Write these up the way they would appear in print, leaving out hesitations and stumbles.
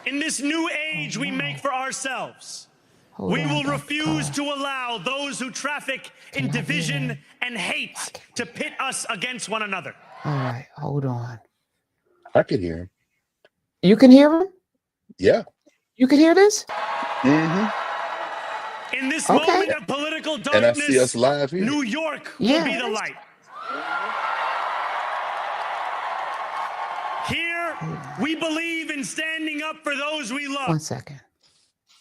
In this new age we make for ourselves, we will refuse to allow those who traffic in division and hate to pit us against one another. All right, hold on. I could hear him. You can hear him? Yeah. You can hear this? Mm-hmm. In this moment of political darkness, and I see us live here. New York will be the light. Here, we believe in standing up for those we love. One second.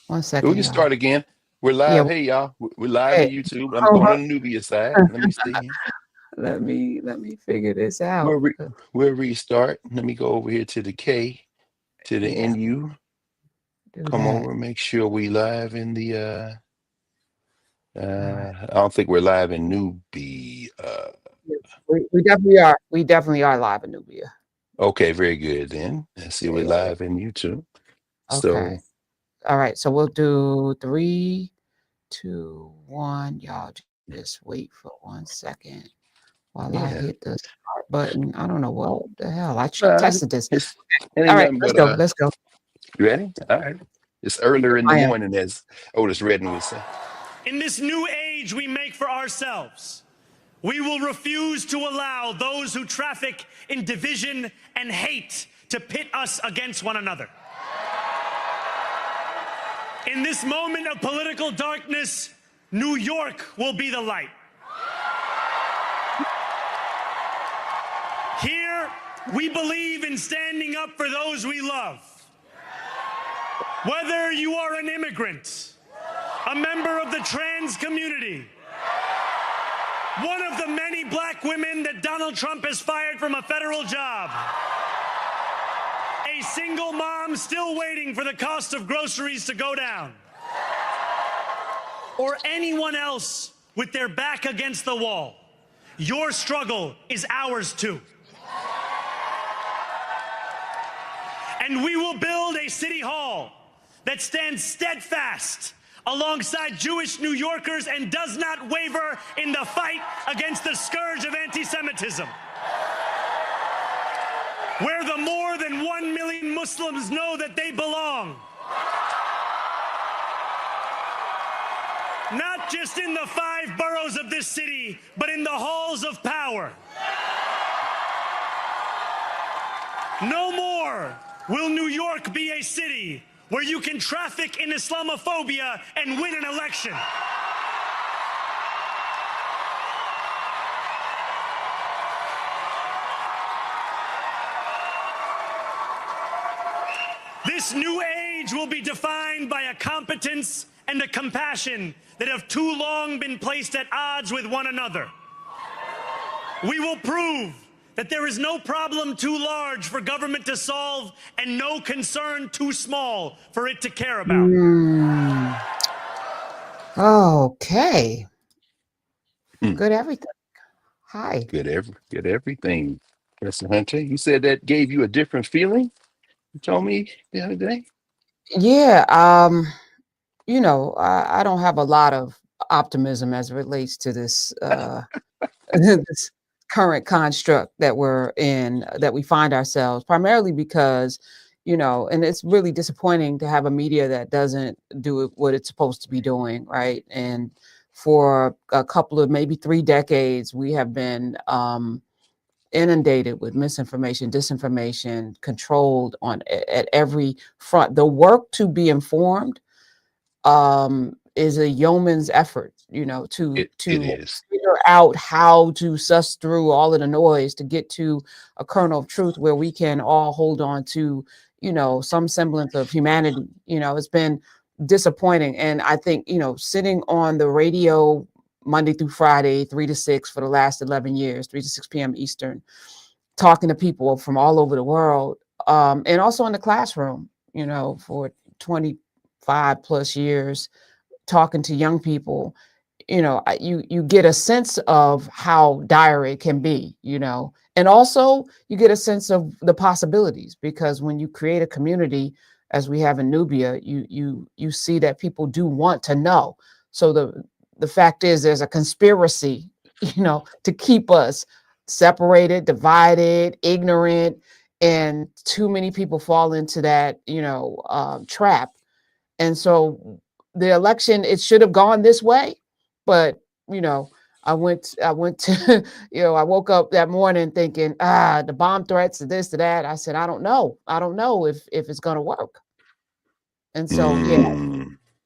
We can start again. We're live. Yeah. Hey, y'all. We're live on YouTube. I'm on the Nubia side. Let me see. Let me figure this out. We'll restart. Let me go over here to the K, to the NU. Come over and make sure we live in the I don't think we're live in Nubia. We definitely are. We definitely are live in Nubia. Okay, very good then. Let's see, we're live in YouTube. Okay. So all right, so we'll do 3, 2, 1. Y'all just wait for 1 second while I hit the start button. I don't know what the hell. I tested this. All right, let's go. You ready? All right. It's earlier in the morning, as Otis Redding would say. In this new age we make for ourselves, we will refuse to allow those who traffic in division and hate to pit us against one another. In this moment of political darkness, New York will be the light. Here, we believe in standing up for those we love. Whether you are an immigrant, a member of the trans community, one of the many black women that Donald Trump has fired from a federal job, a single mom still waiting for the cost of groceries to go down, or anyone else with their back against the wall, your struggle is ours too. And we will build a city hall that stands steadfast alongside Jewish New Yorkers and does not waver in the fight against the scourge of anti-Semitism. Where the more than 1 million Muslims know that they belong. Not just in the 5 boroughs of this city, but in the halls of power. No more will New York be a city where you can traffic in Islamophobia and win an election. This new age will be defined by a competence and a compassion that have too long been placed at odds with one another. We will prove that there is no problem too large for government to solve and no concern too small for it to care about. Okay. Good everything. Hi. Good everything. Mr. Hunter, you said that gave you a different feeling? You told me the other day? Yeah. You know, I don't have a lot of optimism as it relates to this this current construct that we're in, that we find ourselves, primarily because, you know, and it's really disappointing to have a media that doesn't do what it's supposed to be doing, right? And for a couple of maybe 3 decades, we have been inundated with misinformation, disinformation, controlled at every front. The work to be informed is a yeoman's effort, you know, to figure out how to suss through all of the noise to get to a kernel of truth where we can all hold on to, you know, some semblance of humanity. You know, it's been disappointing. And I think, you know, sitting on the radio Monday through Friday, 3 to 6 for the last 11 years, 3 to 6 p.m. Eastern, talking to people from all over the world, and also in the classroom, you know, for 25 plus years, talking to young people, you know, you get a sense of how dire it can be, you know, and also you get a sense of the possibilities, because when you create a community, as we have in Nubia, you see that people do want to know. So the fact is, there's a conspiracy, you know, to keep us separated, divided, ignorant, and too many people fall into that, trap. And so the election, it should have gone this way, but I went to, I woke up that morning thinking, the bomb threats, to this, to that. I said, I don't know if it's going to work. And so,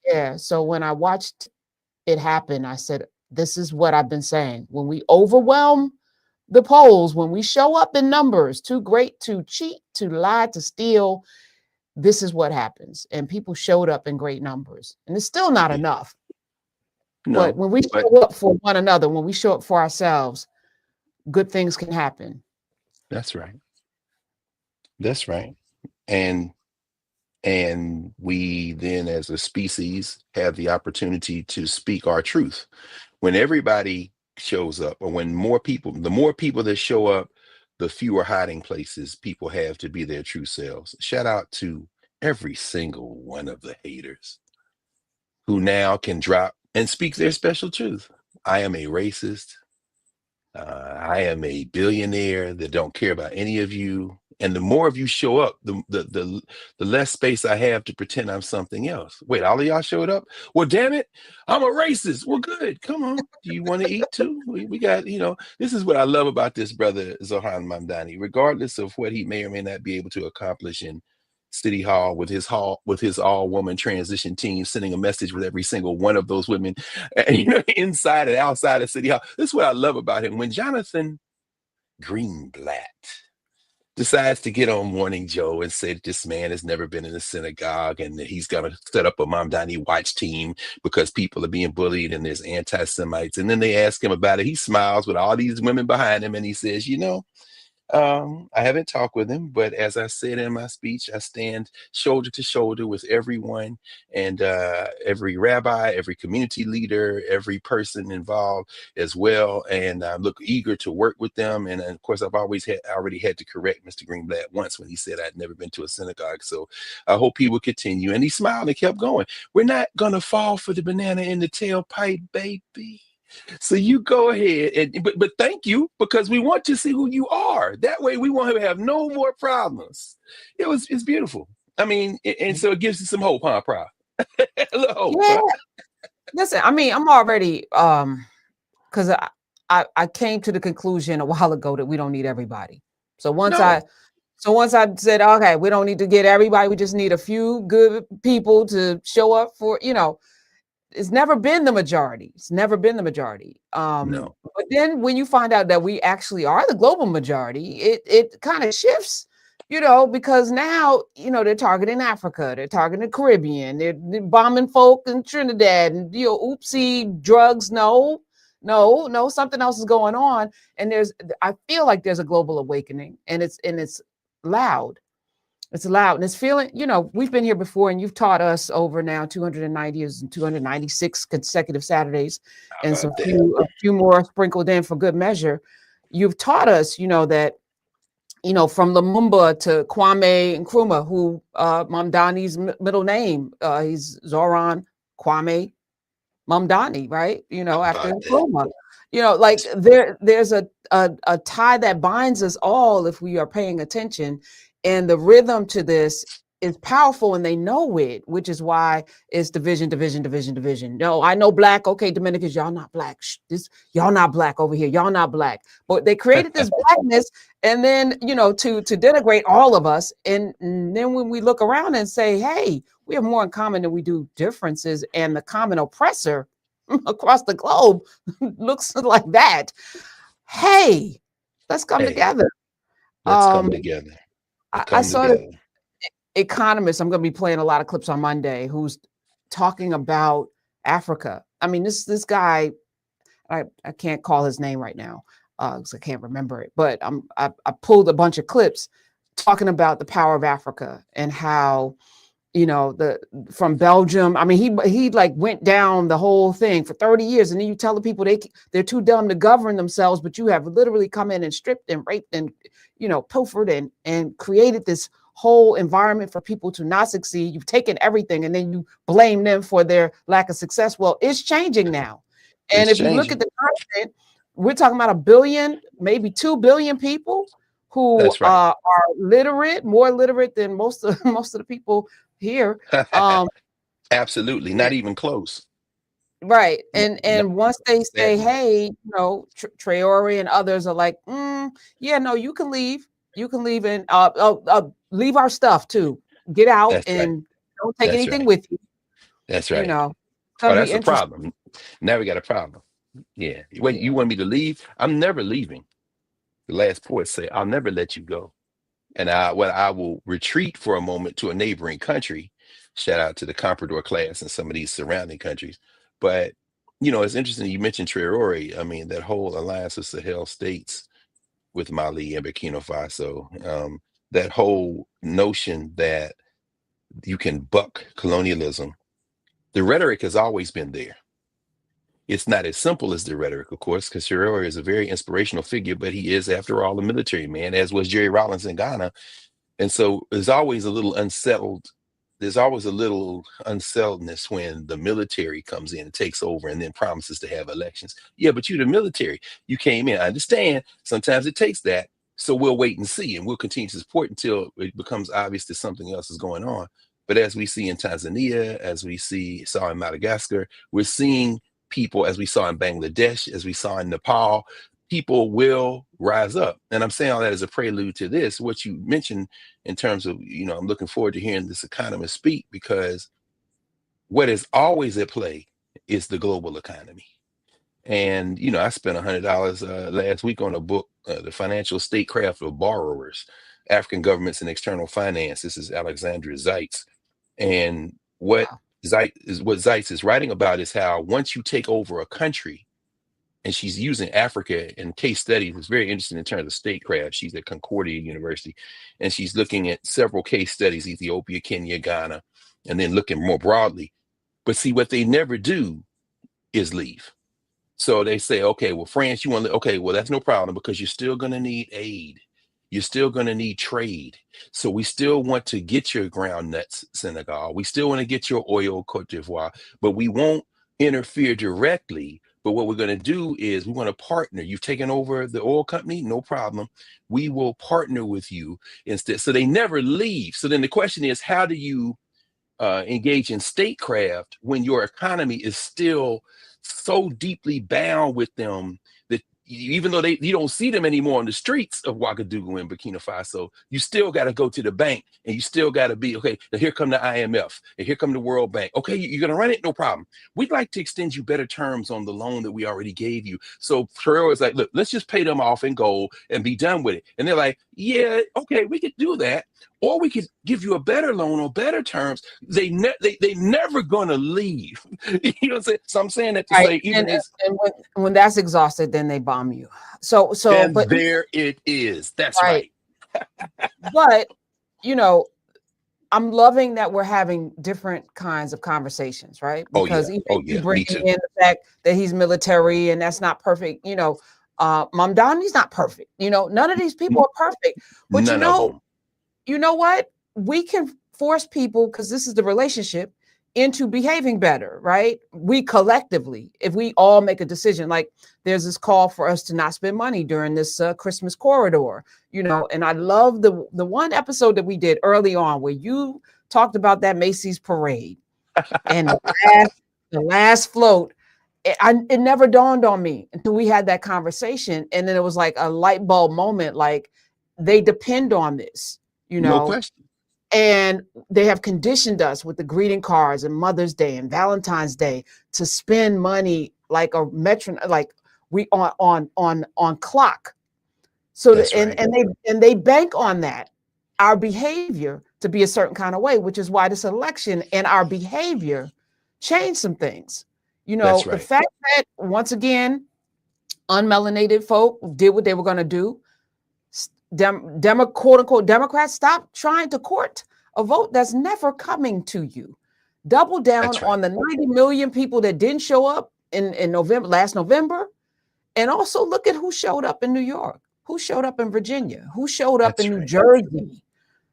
yeah. So when I watched it happen, I said, this is what I've been saying. When we overwhelm the polls, when we show up in numbers too great to cheat, to lie, to steal, this is what happens. And people showed up in great numbers. And it's still not enough. But when we show up for one another, when we show up for ourselves, good things can happen. That's right. That's right. And we then as a species have the opportunity to speak our truth. When everybody shows up, or when the more people that show up, the fewer hiding places people have to be their true selves. Shout out to every single one of the haters who now can drop and speak their special truth. I am a racist. I am a billionaire that don't care about any of you. And the more of you show up, the less space I have to pretend I'm something else. Wait, all of y'all showed up? Well, damn it, I'm a racist. Well, good. Come on. Do you want to eat too? We got, this is what I love about this brother, Zohan Mamdani, regardless of what he may or may not be able to accomplish in City Hall with his all-woman transition team, sending a message with every single one of those women, inside and outside of City Hall. This is what I love about him. When Jonathan Greenblatt decides to get on Morning Joe and say that this man has never been in a synagogue and that he's going to set up a Mamdani watch team because people are being bullied and there's anti-Semites. And then they ask him about it. He smiles with all these women behind him and he says, I haven't talked with him, but as I said in my speech, I stand shoulder to shoulder with everyone and every rabbi, every community leader, every person involved as well. And I look eager to work with them. And of course, I've already had to correct Mr. Greenblatt once when he said I'd never been to a synagogue. So I hope he will continue. And he smiled and kept going. We're not going to fall for the banana in the tailpipe, baby. So you go ahead but thank you, because we want to see who you are. That way we won't have no more problems. It's beautiful. I mean, and so it gives you some hope, huh, Prof? Hope, yeah. Huh? Listen, I mean, I'm already because I came to the conclusion a while ago that we don't need everybody. So once I said, okay, we don't need to get everybody, we just need a few good people to show up for, it's never been the majority. No. But then when you find out that we actually are the global majority, it kind of shifts, because now, they're targeting Africa, they're targeting the Caribbean, they're bombing folk in Trinidad and, oopsie, drugs. No, something else is going on. And I feel like there's a global awakening, and it's loud. It's loud and it's feeling, we've been here before and you've taught us over now 290 and 296 consecutive Saturdays and a few more sprinkled in for good measure. You've taught us, that, from Lumumba to Kwame Nkrumah, who Mamdani's middle name, he's Zoran Kwame Mamdani, right? After Nkrumah. There's a tie that binds us all if we are paying attention. And the rhythm to this is powerful and they know it, which is why it's division. No, I know black. Okay, Dominicans, y'all not black. Y'all not black over here. Y'all not black. But they created this blackness and then, to denigrate all of us. And then when we look around and say, hey, we have more in common than we do differences, and the common oppressor across the globe looks like that. Hey, let's come together. Let's come together. I saw an economist, I'm going to be playing a lot of clips on Monday, who's talking about Africa. I mean, this guy, I can't call his name right now because I can't remember it, but I pulled a bunch of clips talking about the power of Africa and how, from Belgium. I mean, he like went down the whole thing for 30 years. And then you tell the people they're too dumb to govern themselves, but you have literally come in and stripped and raped and, pilfered and created this whole environment for people to not succeed. You've taken everything and then you blame them for their lack of success. Well, it's changing now. And if you look at the continent, we're talking about 1 billion, maybe 2 billion people. who That's right. are literate, more literate than most of most of the people here. Absolutely. Not even close. Right. Not And once they say, sadly. hey, Traore and others are like, yeah, no, you can leave. You can leave and leave our stuff too. Get out That's right. and don't take That's anything right. with you. That's You right. know, it's Oh, gonna be that's the interesting. problem. Now we got a problem. Yeah. Wait, Yeah. you want me to leave? I'm never leaving. The last poet say, I'll never let you go. And I will retreat for a moment to a neighboring country. Shout out to the comprador class and some of these surrounding countries. But it's interesting you mentioned Traore. I mean, that whole alliance of Sahel states with Mali and Burkina Faso, that whole notion that you can buck colonialism. The rhetoric has always been there. It's not as simple as the rhetoric, of course, because Traore is a very inspirational figure, but he is, after all, a military man, as was Jerry Rawlings in Ghana. And so there's always a little unsettled. There's always a little unsettledness when the military comes in and takes over and then promises to have elections. Yeah, but you're the military. You came in. I understand. Sometimes it takes that. So we'll wait and see, and we'll continue to support until it becomes obvious that something else is going on. But as we see in Tanzania, as we saw in Madagascar, we're seeing people, as we saw in Bangladesh, as we saw in Nepal, people will rise up. And I'm saying all that as a prelude to this, what you mentioned in terms of, I'm looking forward to hearing this economist speak, because what is always at play is the global economy. And, I spent $100 last week on a book, The Financial Statecraft of Borrowers, African Governments and External Finance. This is Alexandra Zeitz. And what Wow. Zeitz is writing about is how once you take over a country, and she's using Africa in case studies. It's very interesting in terms of statecraft. She's at Concordia University, and she's looking at several case studies, Ethiopia, Kenya, Ghana, and then looking more broadly. But see, what they never do is leave. So they say, okay, well, France, you want to, okay, well, that's no problem, because you're still going to need aid. You're still going to need trade. So we still want to get your ground nuts, Senegal. We still want to get your oil, Cote d'Ivoire, but we won't interfere directly. But what we're going to do is we want to partner. You've taken over the oil company, no problem. We will partner with you instead. So they never leave. So then the question is, how do you engage in statecraft when your economy is still so deeply bound with them that even though you don't see them anymore on the streets of Ouagadougou and Burkina Faso, you still got to go to the bank, and you still got to be, okay, now here come the IMF, and here come the World Bank. Okay, you're going to run it? No problem. We'd like to extend you better terms on the loan that we already gave you. So Traore is like, look, let's just pay them off in gold and be done with it. And they're like, yeah, okay, we could do that. Or we could give you a better loan or better terms. They never gonna leave. You know what I'm saying? So I'm saying that to Right. say, even as And when that's exhausted, then they bomb you. So and but there it is. That's right. right. But I'm loving that we're having different kinds of conversations, right? Oh yeah. Because even Oh you yeah. Me bringing too. in the fact that he's military and that's not perfect, Mamdani's not perfect. None of these people are perfect. But None of them. you know what? We can force people, because this is the relationship, into behaving better, right? We collectively, if we all make a decision, like there's this call for us to not spend money during this Christmas corridor, and I love the one episode that we did early on where you talked about that Macy's parade and the last float. It never dawned on me until we had that conversation. And then it was like a light bulb moment, like they depend on this, No question. and they have conditioned us with the greeting cards and Mother's Day and Valentine's Day to spend money like a metron, like we on clock. So That's right. and they bank on that, our behavior to be a certain kind of way, which is why this election and our behavior changed some things. That's The right. fact that once again, unmelanated folk did what they were going to do. Quote unquote Democrats, stop trying to court a vote that's never coming to you. Double down That's right. on the 90 million people that didn't show up in last November. And also look at who showed up in New York, who showed up in Virginia, who showed up in That's New right. Jersey.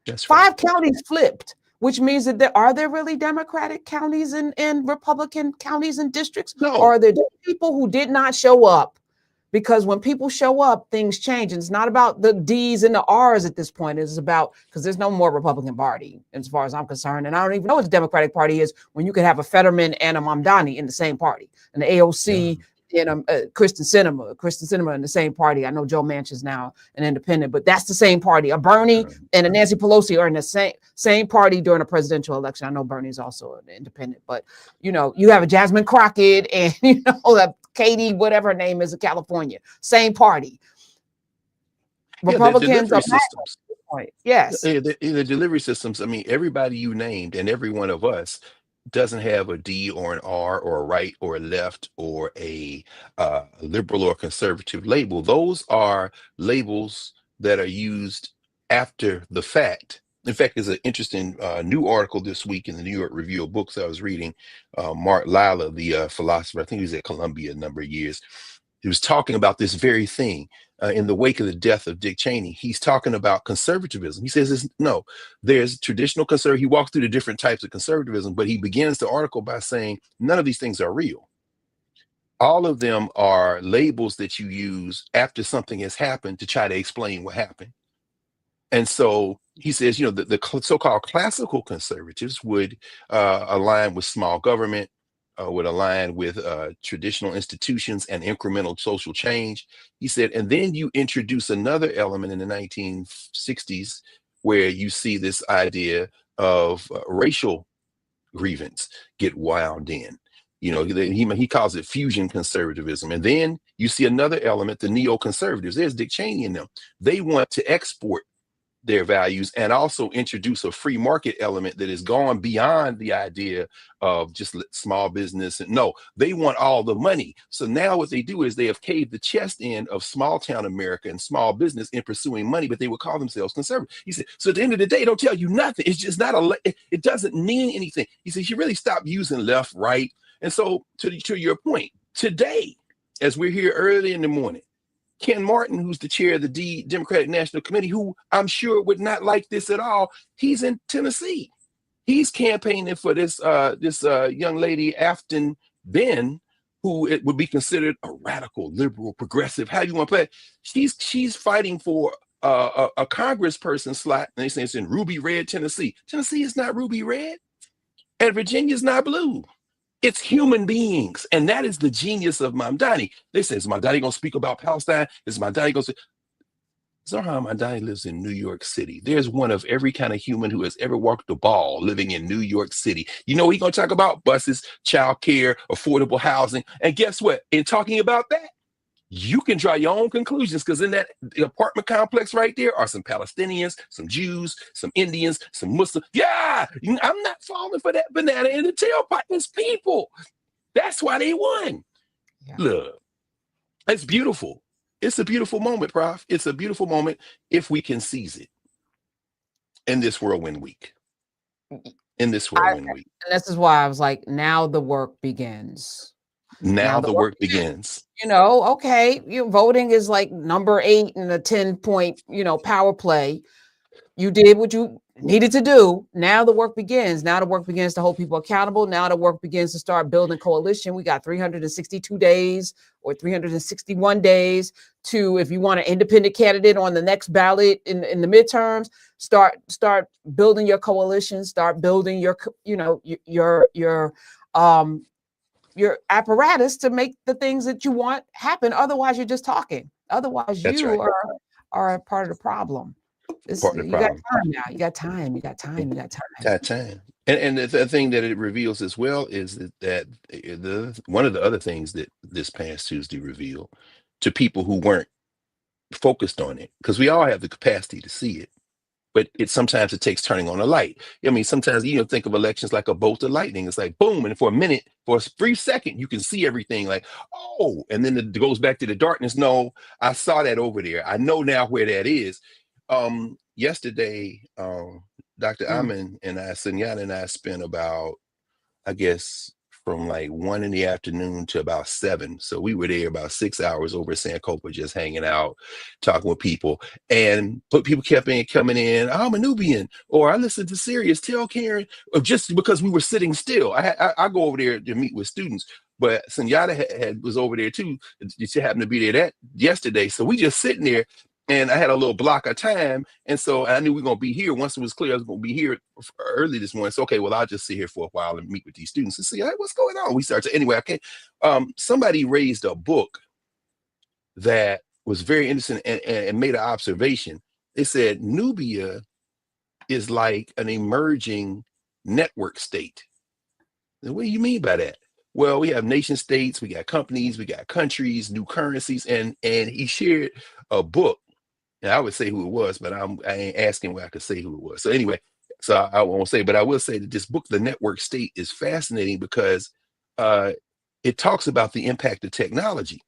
That's right. 5 counties flipped, which means that are there really Democratic counties and Republican counties and districts? Or No. are there people who did not show up because when people show up, things change. And it's not about the D's and the R's at this point. It's about, because there's no more Republican Party as far as I'm concerned. And I don't even know what the Democratic Party is when you can have a Fetterman and a Mamdani in the same party, and the AOC and Kristen Sinema in the same party. I know Joe Manchin's now an independent, but that's the same party. A Bernie and a Nancy Pelosi are in the same party during a presidential election. I know Bernie's also an independent, but you know, you have a Jasmine Crockett and you know, Katie, whatever her name is in California, same party. Republicans are systems. Yes. The delivery systems, I mean, everybody you named and every one of us doesn't have a D or an R or a right or a left or a liberal or conservative label. Those are labels that are used after the fact. In fact, there's an interesting new article this week in the New York Review of Books I was reading. Mark Lilla, the philosopher, I think he was at Columbia a number of years. He was talking about this very thing. In the wake of the death of Dick Cheney, he's talking about conservatism. He says, no, there's traditional conservative. He walks through the different types of conservatism, but he begins the article by saying none of these things are real. All of them are labels that you use after something has happened to try to explain what happened. And so he says, you know, the so-called classical conservatives would align with small government, would align with traditional institutions and incremental social change. He said, and then you introduce another element in the 1960s where you see this idea of racial grievance get wound in. You know, he calls it fusion conservatism. And then you see another element, the neoconservatives. There's Dick Cheney in them. They want to export their values and also introduce a free market element that has gone beyond the idea of just small business. And no, they want all the money. So now what they do is they have caved the chest in of small town America and small business in pursuing money, but they would call themselves conservative. He said, so at the end of the day, don't tell you nothing. It's just not it doesn't mean anything. He says, you really stop using left, right. And so to your point, today, as we're here early in the morning, Ken Martin, who's the chair of the Democratic National Committee, who I'm sure would not like this at all, he's in Tennessee. He's campaigning for this young lady, Afton Ben, who it would be considered a radical, liberal, progressive. How do you want to play it? She's fighting for a congressperson slot, and they say it's in ruby red Tennessee. Tennessee is not ruby red, and Virginia's not blue. It's human beings. And that is the genius of Mamdani. They say, is Mamdani going to speak about Palestine? Is Mamdani going to say, Zohar Mamdani lives in New York City. There's one of every kind of human who has ever walked the ball living in New York City. You know, he's going to talk about buses, childcare, affordable housing. And guess what? In talking about that, you can draw your own conclusions, because in that apartment complex right there are some Palestinians, some Jews, some Indians, some Muslims. Yeah, I'm not falling for that banana in the tailpipe. It's people. That's why they won. Yeah. Look, it's beautiful. It's a beautiful moment, Prof. It's a beautiful moment if we can seize it in this whirlwind week. In this whirlwind week. And this is why I was like, now the work begins. Now the work begins. You know, okay, voting is like number 8 in a 10-point, power play. You did what you needed to do. Now the work begins. Now the work begins to hold people accountable. Now the work begins to start building coalition. We got 362 days or 361 days to, if you want an independent candidate on the next ballot in the midterms, start building your coalition, start building your apparatus to make the things that you want happen. Otherwise, you're just talking. Otherwise, are a part of the problem. You got time now. You got time. And the thing that it reveals as well is that one of the other things that this past Tuesday revealed to people who weren't focused on it, because we all have the capacity to see it, but sometimes it takes turning on a light. I mean, sometimes think of elections like a bolt of lightning. It's like boom, and for a brief second, you can see everything like, oh, and then it goes back to the darkness. No, I saw that over there. I know now where that is. Yesterday, Dr. Amin and Sunyata and I spent about, I guess, from like 1 in the afternoon to about 7. So we were there about 6 hours over at Sankofa, just hanging out, talking with people. But people kept coming in, I'm a Nubian, or I listened to Sirius, tell Karen, or just because we were sitting still. I go over there to meet with students. but Sunyata was over there too. She happened to be there that yesterday. So we just sitting there, and I had a little block of time. And so I knew we were going to be here. Once it was clear I was going to be here early this morning. So, okay, well, I'll just sit here for a while and meet with these students and see, hey, what's going on. We started. Anyway, okay. Somebody raised a book that was very interesting and made an observation. They said Nubia is like an emerging network state. What do you mean by that? Well, we have nation states, we got companies, we got countries, new currencies, and he shared a book. And I would say who it was, but I ain't asking where I could say who it was. So anyway, so I won't say, but I will say that this book, The Network State, is fascinating because it talks about the impact of technology.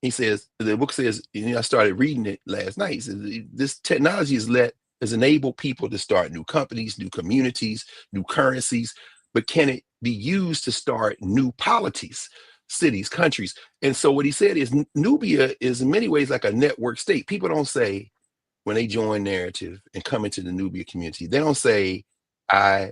He says, the book says, I started reading it last night. He says, this technology has enabled people to start new companies, new communities, new currencies, but can it be used to start new polities, cities, countries? And so what he said is Nubia is in many ways like a network state. People don't say, when they join Knarrative and come into the Nubia community, they don't say, I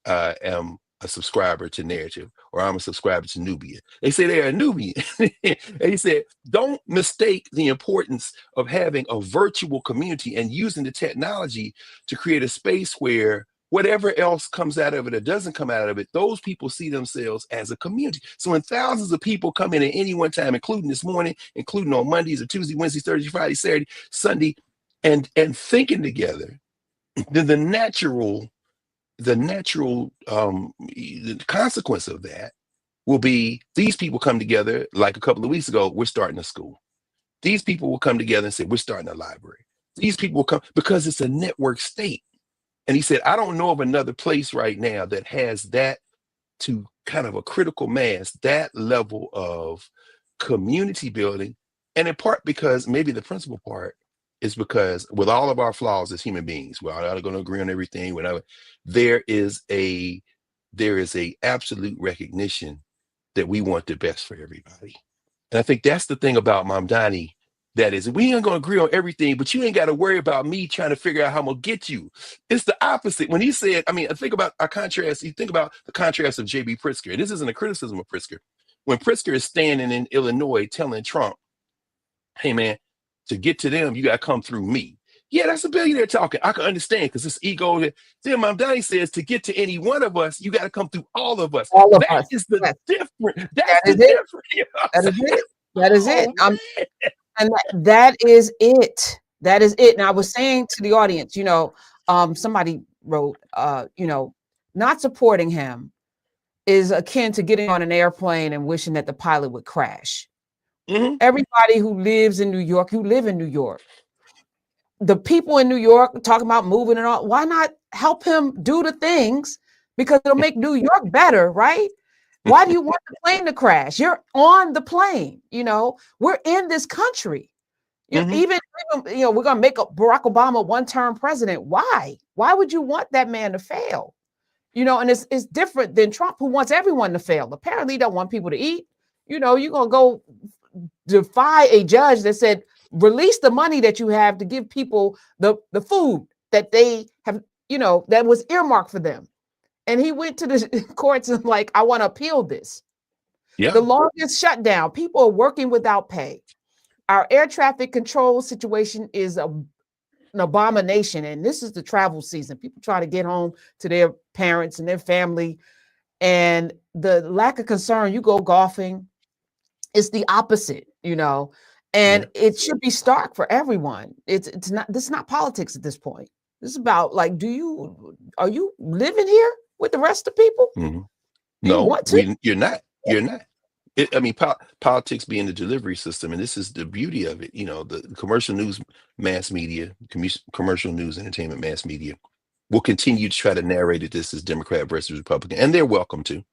am a subscriber to Knarrative, or I'm a subscriber to Nubia. They say they're a Nubian. And he said, don't mistake the importance of having a virtual community and using the technology to create a space where whatever else comes out of it or doesn't come out of it, those people see themselves as a community. So when thousands of people come in at any one time, including this morning, including on Mondays or Tuesday, Wednesday, Thursday, Friday, Saturday, Sunday, and thinking together, then the natural the consequence of that will be these people come together. Like a couple of weeks ago, we're starting a school. These people will come together and say, we're starting a library. These people will come because it's a network state. And he said, I don't know of another place right now that has that to kind of a critical mass, that level of community building. And in part because maybe the principal part is because with all of our flaws as human beings, we're not going to agree on everything, whatever, there is a absolute recognition that we want the best for everybody. And I think that's the thing about Mamdani. That is, we ain't going to agree on everything, but you ain't got to worry about me trying to figure out how I'm going to get you. It's the opposite. When he said, I mean, think about our contrast. You think about the contrast of J.B. Pritzker. This isn't a criticism of Pritzker. When Pritzker is standing in Illinois telling Trump, hey, man, to get to them, you got to come through me. Yeah, that's a billionaire talking. I can understand because this ego. Then Mamdani says to get to any one of us, you got to come through all of us. All of That us. is the Yes. difference. That's the That is it. difference. You know That is it. That is it. man. And that is it. That is it. And I was saying to the audience, somebody wrote, not supporting him is akin to getting on an airplane and wishing that the pilot would crash. Mhm. Everybody who lives in New York, you live in New York. The people in New York talking about moving and all, why not help him do the things? Because it'll make New York better, right? Why do you want the plane to crash? You're on the plane, we're in this country. Mhm. Even we're gonna make Barack Obama one-term president. Why? Why would you want that man to fail? And it's different than Trump, who wants everyone to fail. Apparently, he don't want people to eat. You're gonna go defy a judge that said, release the money that you have to give people the food that they have, that was earmarked for them. And he went to the courts and like, I want to appeal this. Yeah. The longest shutdown, people are working without pay. Our air traffic control situation is an abomination. And this is the travel season. People try to get home to their parents and their family. And the lack of concern, you go golfing, it's the opposite, and it should be stark for everyone. It's not, this is not politics at this point. This is about like, are you living here with the rest of people? Mm-hmm. Do you want to? You're not. You're not. Politics being the delivery system, and this is the beauty of it. The commercial news, mass media, commercial news, entertainment, mass media will continue to try to narrate it. This is Democrat versus Republican, and they're welcome to.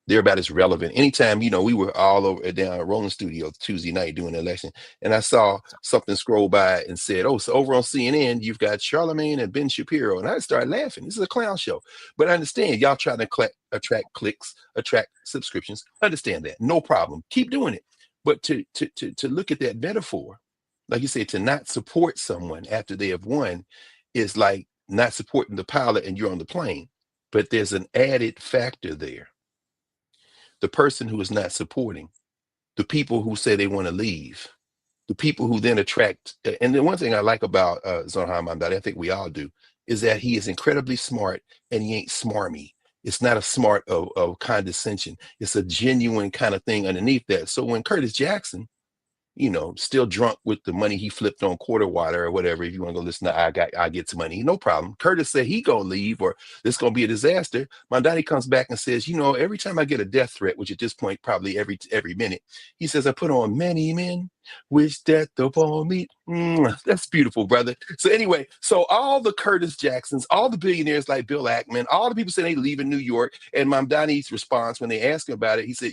They're about as relevant. Anytime, we were all over down at Rolling Studios Tuesday night doing the election, and I saw something scroll by and said, oh, so over on CNN, you've got Charlemagne and Ben Shapiro. And I started laughing. This is a clown show. But I understand y'all trying to attract clicks, attract subscriptions. Understand that. No problem. Keep doing it. But to look at that metaphor, like you said, to not support someone after they have won is like not supporting the pilot and you're on the plane. But there's an added factor there. the person who is not supporting, the people who say they want to leave, the people who then attract. And the one thing I like about Zohan Mamdani, I think we all do, is that he is incredibly smart and he ain't smarmy. It's not a smart of condescension. It's a genuine kind of thing underneath that. So when Curtis Jackson, still drunk with the money he flipped on quarter water or whatever. If you want to go listen to I get some money, no problem. Curtis said he gonna leave or this gonna be a disaster. Mandani comes back and says, every time I get a death threat, which at this point probably every minute, he says, I put on many men wish death upon me. That's beautiful, brother. So anyway, so all the Curtis Jacksons, all the billionaires like Bill Ackman, all the people saying they leave in New York, and Mamdani's response when they asked him about it, he said,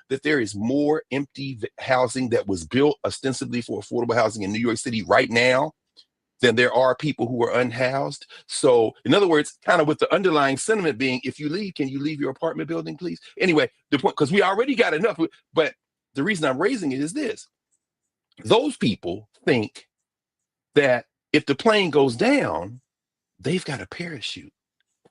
that there is more empty housing that was built ostensibly for affordable housing in New York City right now than there are people who are unhoused. So in other words, kind of with the underlying sentiment being, if you leave, can you leave your apartment building, please? Anyway, the point, because we already got enough, but the reason I'm raising it is this. Those people think that if the plane goes down, they've got a parachute.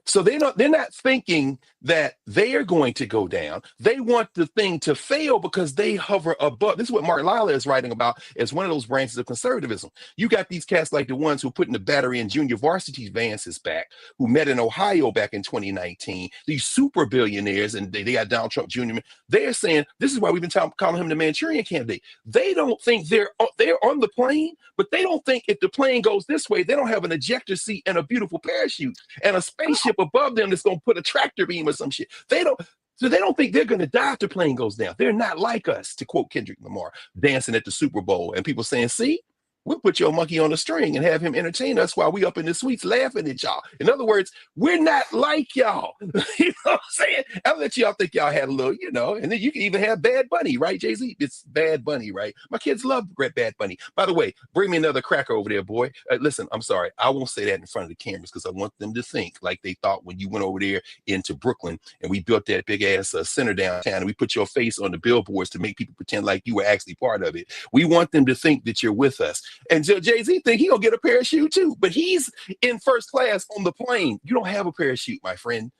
So they're not thinking that they are going to go down. They want the thing to fail because they hover above. This is what Mark Lila is writing about as one of those branches of conservatism. You got these cats like the ones who putting the battery in junior varsity Vance's back, who met in Ohio back in 2019, these super billionaires, and they got Donald Trump Jr. They're saying, this is why we've been calling him the Manchurian candidate. They don't think they're on the plane, but they don't think if the plane goes this way, they don't have an ejector seat and a beautiful parachute and a spaceship above them that's going to put a tractor beam or some shit. They don't think they're going to die if the plane goes down. They're not like us, to quote Kendrick Lamar, dancing at the Super Bowl and people saying, see, we'll put your monkey on a string and have him entertain us while we up in the suites laughing at y'all. In other words, we're not like y'all. You know what I'm saying? I'll let y'all think y'all had a little, and then you can even have Bad Bunny, right, Jay-Z? It's Bad Bunny, right? My kids love Bad Bunny. By the way, bring me another cracker over there, boy. Listen, I'm sorry. I won't say that in front of the cameras because I want them to think like they thought when you went over there into Brooklyn and we built that big ass center downtown and we put your face on the billboards to make people pretend like you were actually part of it. We want them to think that you're with us. And Jay-Z think he gonna get a parachute too, but he's in first class on the plane. You don't have a parachute, my friend.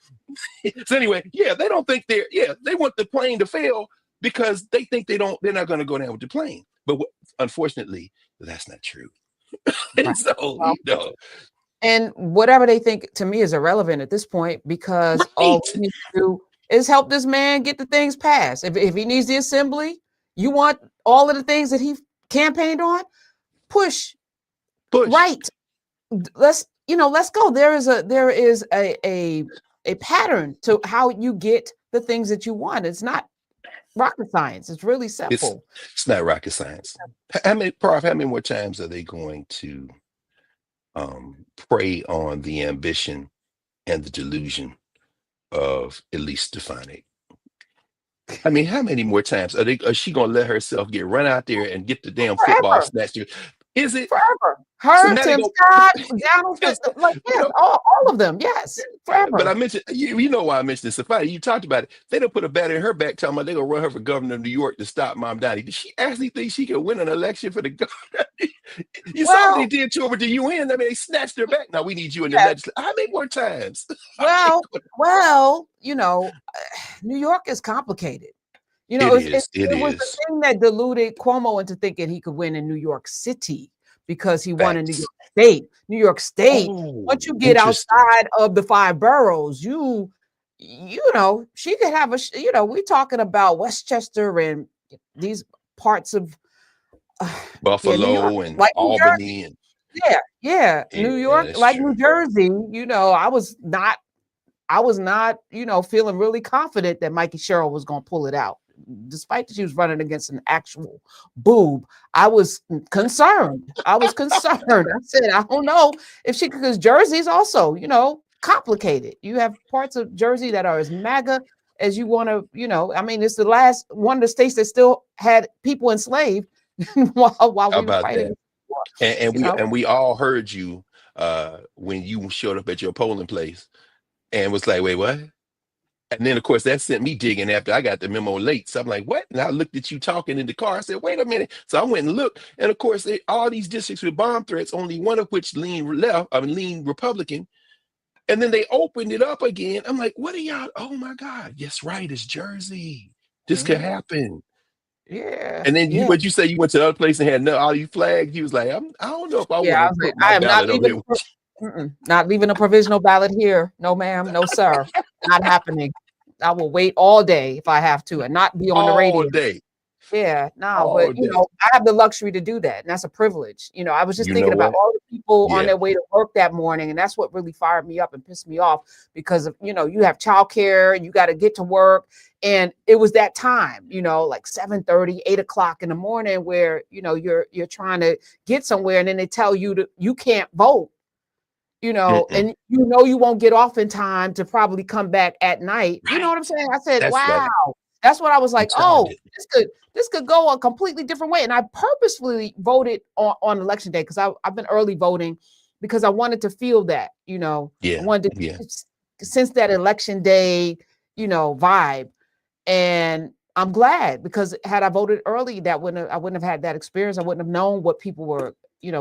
So anyway, they don't think they want the plane to fail because they think they're not gonna go down with the plane. But unfortunately, that's not true. And so, and whatever they think to me is irrelevant at this point because all we need to do is help this man get the things passed. If he needs the assembly, you want all of the things that he campaigned on. Push. Right. Let's go. There is a pattern to how you get the things that you want. It's not rocket science. It's really simple. It's not rocket science. How many more times are they going to prey on the ambition and the delusion of Elise Stefanik? I mean, how many more times are she gonna let herself get run out there and get the damn football snatched? Is it forever? Her, Tim Scott, Donald, all of them, yes, forever. But I mentioned, you know why I mentioned this. If you talked about it, they don't put a bat in her back talking about they're gonna run her for governor of New York to stop Mamdani. Did she actually think she could win an election for the governor? You saw what they did to her with the UN. I mean, they snatched her back. Now we need you in the legislature. How many more times? Well, New York is complicated. It was the thing that deluded Cuomo into thinking he could win in New York City because he won in New York State. New York State, once you get outside of the 5 boroughs, you she could have we're talking about Westchester and these parts of Buffalo and like Albany and New York, like true. New Jersey. I was not feeling really confident that Mikey Sherrill was going to pull it out. Despite that she was running against an actual boob, I was concerned. I said, I don't know if she could, because Jersey's also, complicated. You have parts of Jersey that are as MAGA as you want to, I mean, it's the last one of the states that still had people enslaved while we were fighting. And we all heard you when you showed up at your polling place and was like, wait, what? And then, of course, that sent me digging after I got the memo late. So I'm like, what? And I looked at you talking in the car. I said, wait a minute. So I went and looked. And of course, all these districts with bomb threats, only one of which leaned Republican. And then they opened it up again. I'm like, what are y'all? Oh my God. Yes, right. It's Jersey. This could Yeah, happen. yeah, And then yeah. what you say, you went to the other place and had no, all these flags. You was like, I don't know if I Yeah, want I to was like, put my I am not ballot up leaving here. not leaving a provisional ballot here. No, ma'am. No, sir. Not happening. I will wait all day if I have to and not be on the All radio. day. Yeah, no, All but day. I have the luxury to do that, and that's a privilege. I was just You thinking know about what? all the people on Yeah. their way to work that morning, and that's what really fired me up and pissed me off because of, you have childcare and you got to get to work. And it was that time, like 7:30, 8 o'clock in the morning where, you're trying to get somewhere, and then they tell you you can't vote, Mm-mm. and you won't get off in time to probably come back at night. You know Right. what I'm saying? I said, That's wow. right. That's what I was I'm like, telling oh, you. this could go a completely different way. And I purposefully voted on election day because I've been early voting because I wanted to feel that, I Yeah. wanted Yeah. to sense that election day, vibe. And I'm glad because had I voted early, I wouldn't have had that experience. I wouldn't have known what people were,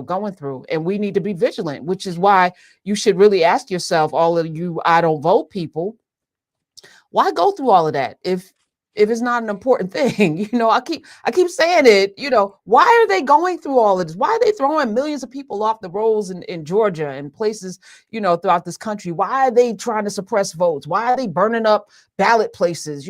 going through. And we need to be vigilant, which is why you should really ask yourself, all of you I don't vote people, why go through all of that if it's not an important thing? I keep saying it. Why are they going through all of this? Why are they throwing millions of people off the rolls in Georgia and places, throughout this country? Why are they trying to suppress votes? Why are they burning up ballot places,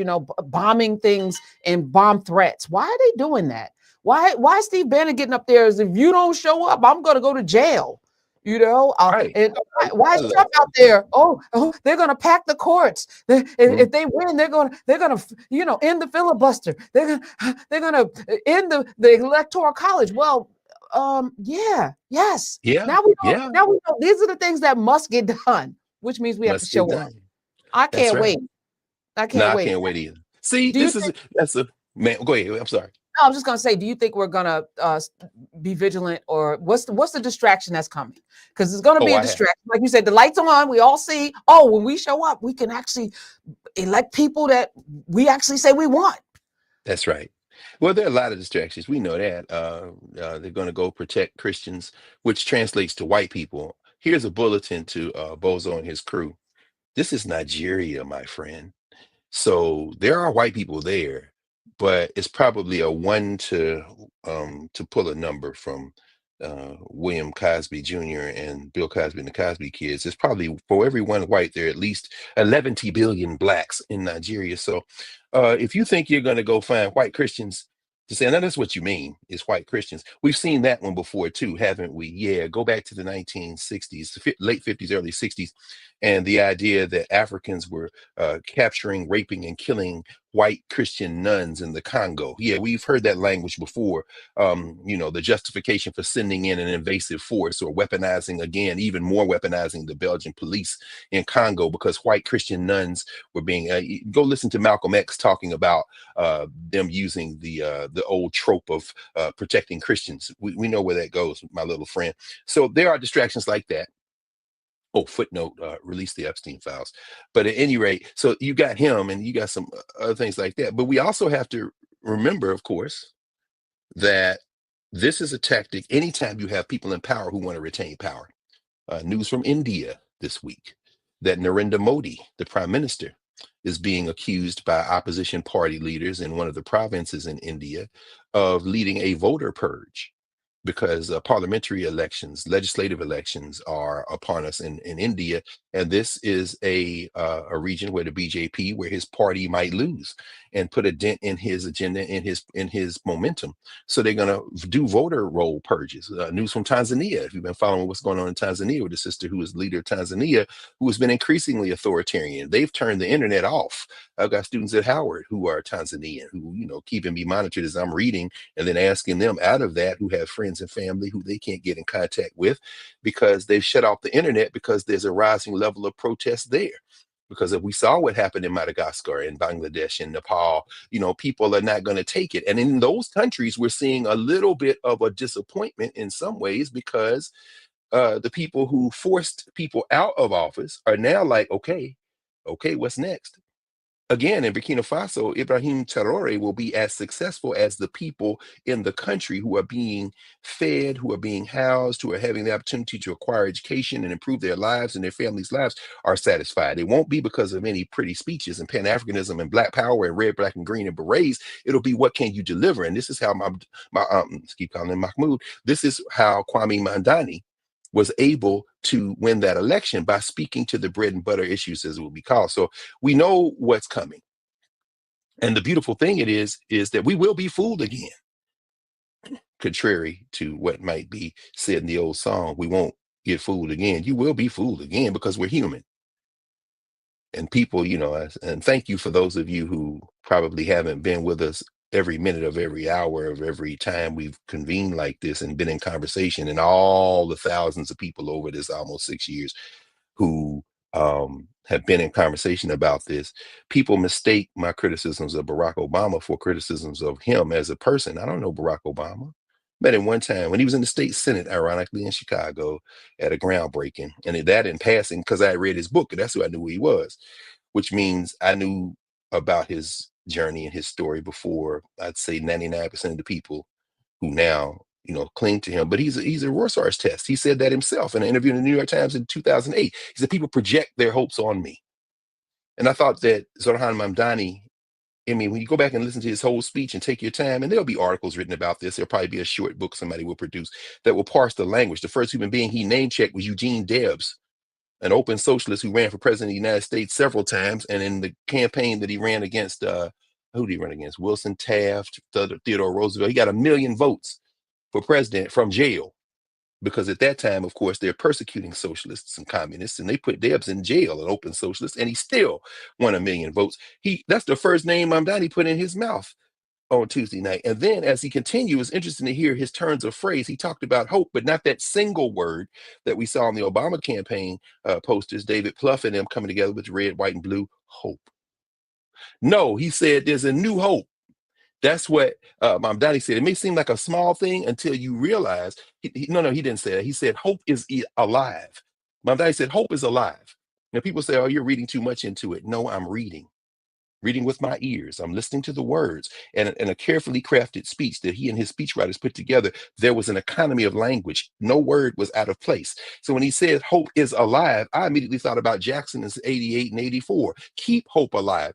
bombing things and bomb threats? Why are they doing that? Why is Steve Bannon getting up there as if you don't show up, I'm going to go to jail? Right. And why I is love Trump out there? Oh, they're going to pack the courts. it. If they win, they're going to end the filibuster. They're going to end the electoral college. Well, yeah, yes. Yeah. Now we know. Yeah. Now we know these are the things that must get done, which means we have to Must get show up. done. I That's can't right. wait. I No, can't I wait. can't wait either. See, Do you that's a man. Go ahead. I'm sorry. No, I was just gonna say, do you think we're gonna be vigilant, or what's the distraction that's coming? Because it's gonna Oh, be a I have. distraction. Like you said, the lights are on. We all see. Oh, when we show up, we can actually elect people that we actually say we want. That's right. Well, there are a lot of distractions. We know that. They're going to go protect Christians, which translates to white people. Here's a bulletin to Bozo and his crew. This is Nigeria, my friend. So there are white people there, but it's probably a one to pull a number from William Cosby Jr. and Bill Cosby and the Cosby kids. It's probably for every one white, there are at least 11 billion blacks in Nigeria. So if you think you're going to go find white Christians to say, now that's what you mean is white Christians. We've seen that one before too, haven't we? Yeah, go back to the 1960s, late 50s, early 60s, and the idea that Africans were capturing, raping, and killing white Christian nuns in the Congo. Yeah, we've heard that language before. The justification for sending in an invasive force or weaponizing, again, even more weaponizing the Belgian police in Congo because white Christian nuns were being. Go listen to Malcolm X talking about them using the old trope of protecting Christians. We know where that goes, my little friend. So there are distractions like that. Oh, footnote, release the Epstein files. But at any rate, so you got him and you got some other things like that. But we also have to remember, of course, that this is a tactic anytime you have people in power who want to retain power. News from India this week that Narendra Modi, the prime minister, is being accused by opposition party leaders in one of the provinces in India of leading a voter purge because parliamentary elections, legislative elections are upon us in India, and this is a region where the BJP, where his party might lose and put a dent in his agenda, in his momentum. So they're going to do voter roll purges. News from Tanzania, if you've been following what's going on in Tanzania with the sister who is leader of Tanzania, who has been increasingly authoritarian. They've turned the internet off. I've got students at Howard who are Tanzanian, who keeping me monitored as I'm reading, and then asking them out of that who have friends and family who they can't get in contact with because they've shut off the internet because there's a rising level of protest there. Because if we saw what happened in Madagascar and Bangladesh and Nepal, people are not going to take it. And in those countries, we're seeing a little bit of a disappointment in some ways because the people who forced people out of office are now like, okay, what's next? again, in Burkina Faso, Ibrahim Traore will be as successful as the people in the country who are being fed, who are being housed, who are having the opportunity to acquire education and improve their lives and their families' lives are satisfied. It won't be because of any pretty speeches and Pan-Africanism and Black power and red, black, and green and berets. It'll be what can you deliver? And this is how keep calling him Mahmoud. This is how Kwame Mandani was able to win that election, by speaking to the bread and butter issues, as it will be called. So we know what's coming. And the beautiful thing is that we will be fooled again. Contrary to what might be said in the old song, we won't get fooled again. You will be fooled again because we're human. And people, and thank you for those of you who probably haven't been with us every minute of every hour of every time we've convened like this and been in conversation, and all the thousands of people over this almost 6 years who have been in conversation about this. People mistake my criticisms of Barack Obama for criticisms of him as a person. I don't know Barack Obama. Met him one time when he was in the state Senate, ironically, in Chicago at a groundbreaking. And that in passing, because I read his book, and that's who I knew who he was, which means I knew about his journey and his story before, I'd say, 99% of the people who now cling to him. But he's a Rorschach's test. He said that himself in an interview in the New York Times in 2008. He said, people project their hopes on me. And I thought that Zoran Mamdani, when you go back and listen to his whole speech and take your time, and there'll be articles written about this, there'll probably be a short book somebody will produce that will parse the language. The first human being he name-checked was Eugene Debs, an open socialist who ran for president of the United States several times. And in the campaign that he ran against, who did he run against? Wilson Taft, Theodore Roosevelt. He got 1 million votes for president from jail, because at that time, of course, they're persecuting socialists and communists, and they put Debs in jail, an open socialist, and he still won 1 million votes. That's the first name Mamdani put in his mouth on Tuesday night. And then as he continued, it's interesting to hear his turns of phrase. He talked about hope, but not that single word that we saw in the Obama campaign posters, David Plouffe and them coming together with red, white, and blue, hope. No, he said there's a new hope. That's what Mamdani said. It may seem like a small thing until you realize, no, he didn't say that. He said, hope is alive. Mamdani said, hope is alive. Now people say, oh, you're reading too much into it. No, I'm reading with my ears. I'm listening to the words, and in a carefully crafted speech that he and his speechwriters put together. There was an economy of language. No word was out of place. So when he said hope is alive, I immediately thought about Jackson in 88 and 84. Keep hope alive.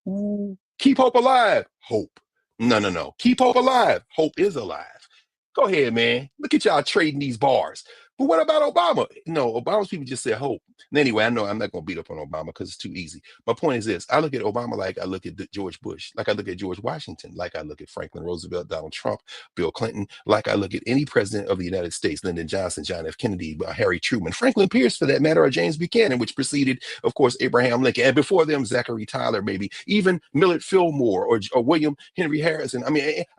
Ooh, keep hope alive. Hope. No. Keep hope alive. Hope is alive. Go ahead, man. Look at y'all trading these bars. But what about Obama? No, Obama's people just said hope. And anyway, I know I'm not going to beat up on Obama because it's too easy. My point is this. I look at Obama like I look at George Bush, like I look at George Washington, like I look at Franklin Roosevelt, Donald Trump, Bill Clinton, like I look at any president of the United States, Lyndon Johnson, John F. Kennedy, Harry Truman, Franklin Pierce, for that matter, or James Buchanan, which preceded, of course, Abraham Lincoln. And before them, Zachary Tyler, maybe even Millard Fillmore or William Henry Harrison.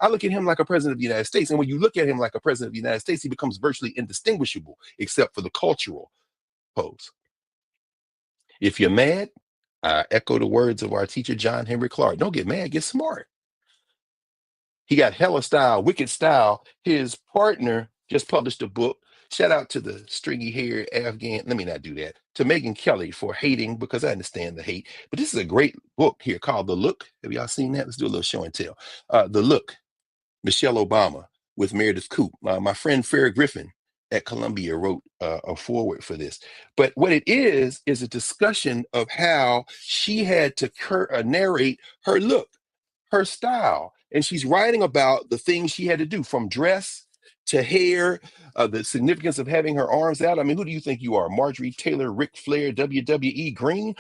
I look at him like a president of the United States. And when you look at him like a president of the United States, he becomes virtually indistinguishable, except for the cultural pose. If you're mad, I echo the words of our teacher, John Henry Clark. Don't get mad, get smart. He got hella style, wicked style. His partner just published a book. Shout out to the stringy haired Afghan. Let me not do that. To Megan Kelly for hating, because I understand the hate. But this is a great book here called The Look. Have y'all seen that? Let's do a little show and tell. The Look, Michelle Obama with Meredith Coop. My friend Farrah Griffin at Columbia wrote a foreword for this. But what it is a discussion of how she had to narrate her look, her style. And she's writing about the things she had to do, from dress to hair, the significance of having her arms out. Who do you think you are? Marjorie Taylor, Ric Flair, WWE Green?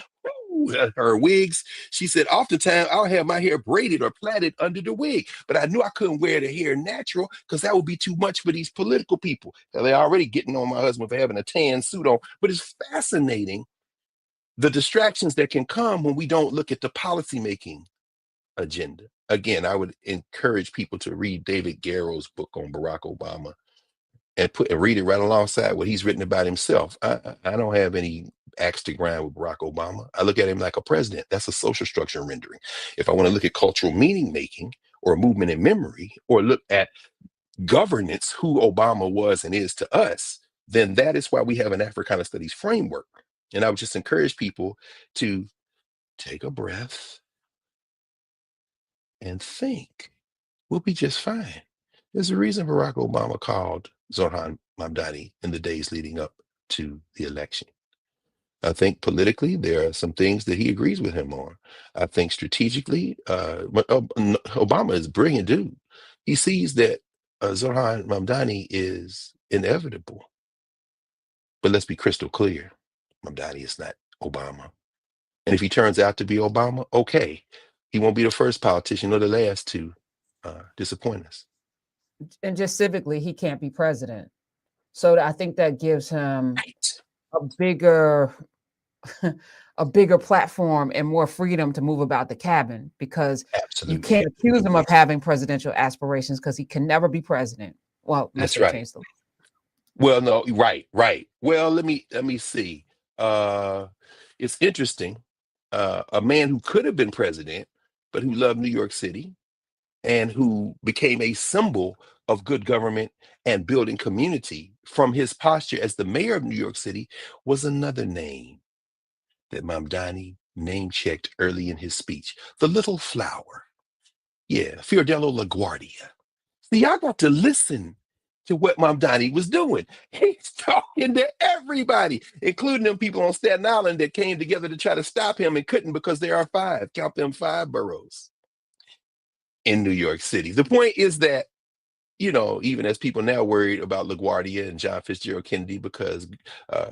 Her wigs. She said, oftentimes I'll have my hair braided or plaited under the wig, but I knew I couldn't wear the hair natural because that would be too much for these political people. Now, they're already getting on my husband for having a tan suit on, but it's fascinating the distractions that can come when we don't look at the policymaking agenda. Again, I would encourage people to read David Garrow's book on Barack Obama and read it right alongside what he's written about himself. I don't have any axe to grind with Barack Obama. I look at him like a president. That's a social structure rendering. If I want to look at cultural meaning making or movement in memory, or look at governance, who Obama was and is to us, then that is why we have an Africana Studies framework. And I would just encourage people to take a breath, and think. We'll be just fine. There's a reason Barack Obama called Zoran Mamdani in the days leading up to the election. I think politically, there are some things that he agrees with him on. I think strategically, Obama is a brilliant dude. He sees that Zoran Mamdani is inevitable. But let's be crystal clear. Mamdani is not Obama. And if he turns out to be Obama, okay. He won't be the first politician or the last to disappoint us. And just civically, he can't be president. So I think that gives him Right. a bigger a bigger platform and more freedom to move about the cabin, because Absolutely. you can't accuse him of having presidential aspirations because he can never be president. Well, unless That's they right. change the law. Well, no, right. Well, let me see. It's interesting. A man who could have been president, but who loved New York City and who became a symbol of good government and building community from his posture as the mayor of New York City was another name that Mamdani name checked early in his speech. The Little Flower. Yeah, Fiordello LaGuardia. See, y'all got to listen to what Mamdani was doing. He's talking to everybody, including them people on Staten Island that came together to try to stop him and couldn't because there are count them, 5 boroughs in New York City. The point is that, even as people now worried about LaGuardia and John Fitzgerald Kennedy because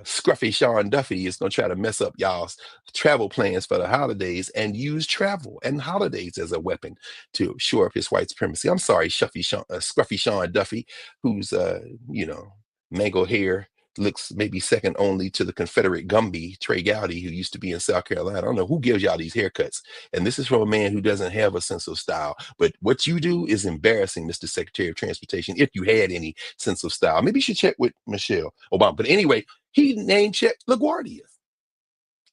scruffy Sean Duffy is going to try to mess up y'all's travel plans for the holidays and use travel and holidays as a weapon to shore up his white supremacy. I'm sorry, scruffy Sean Duffy, who's, mango hair, looks maybe second only to the Confederate Gumby, Trey Gowdy, who used to be in South Carolina. I don't know who gives y'all these haircuts. And this is from a man who doesn't have a sense of style. But what you do is embarrassing, Mr. Secretary of Transportation, if you had any sense of style. Maybe you should check with Michelle Obama. But anyway, he name checked LaGuardia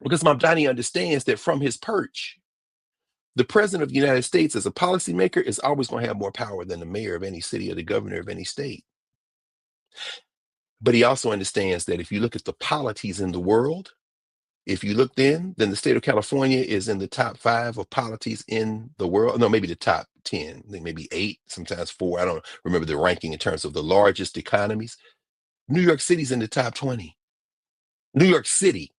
because Mamdani understands that from his perch, the president of the United States as a policymaker is always going to have more power than the mayor of any city or the governor of any state. But he also understands that if you look at the polities in the world, if you look then the state of California is in the top 5 of polities in the world. No, maybe the top 10, I think maybe 8, sometimes 4. I don't remember the ranking in terms of the largest economies. New York City's in the top 20. New York City.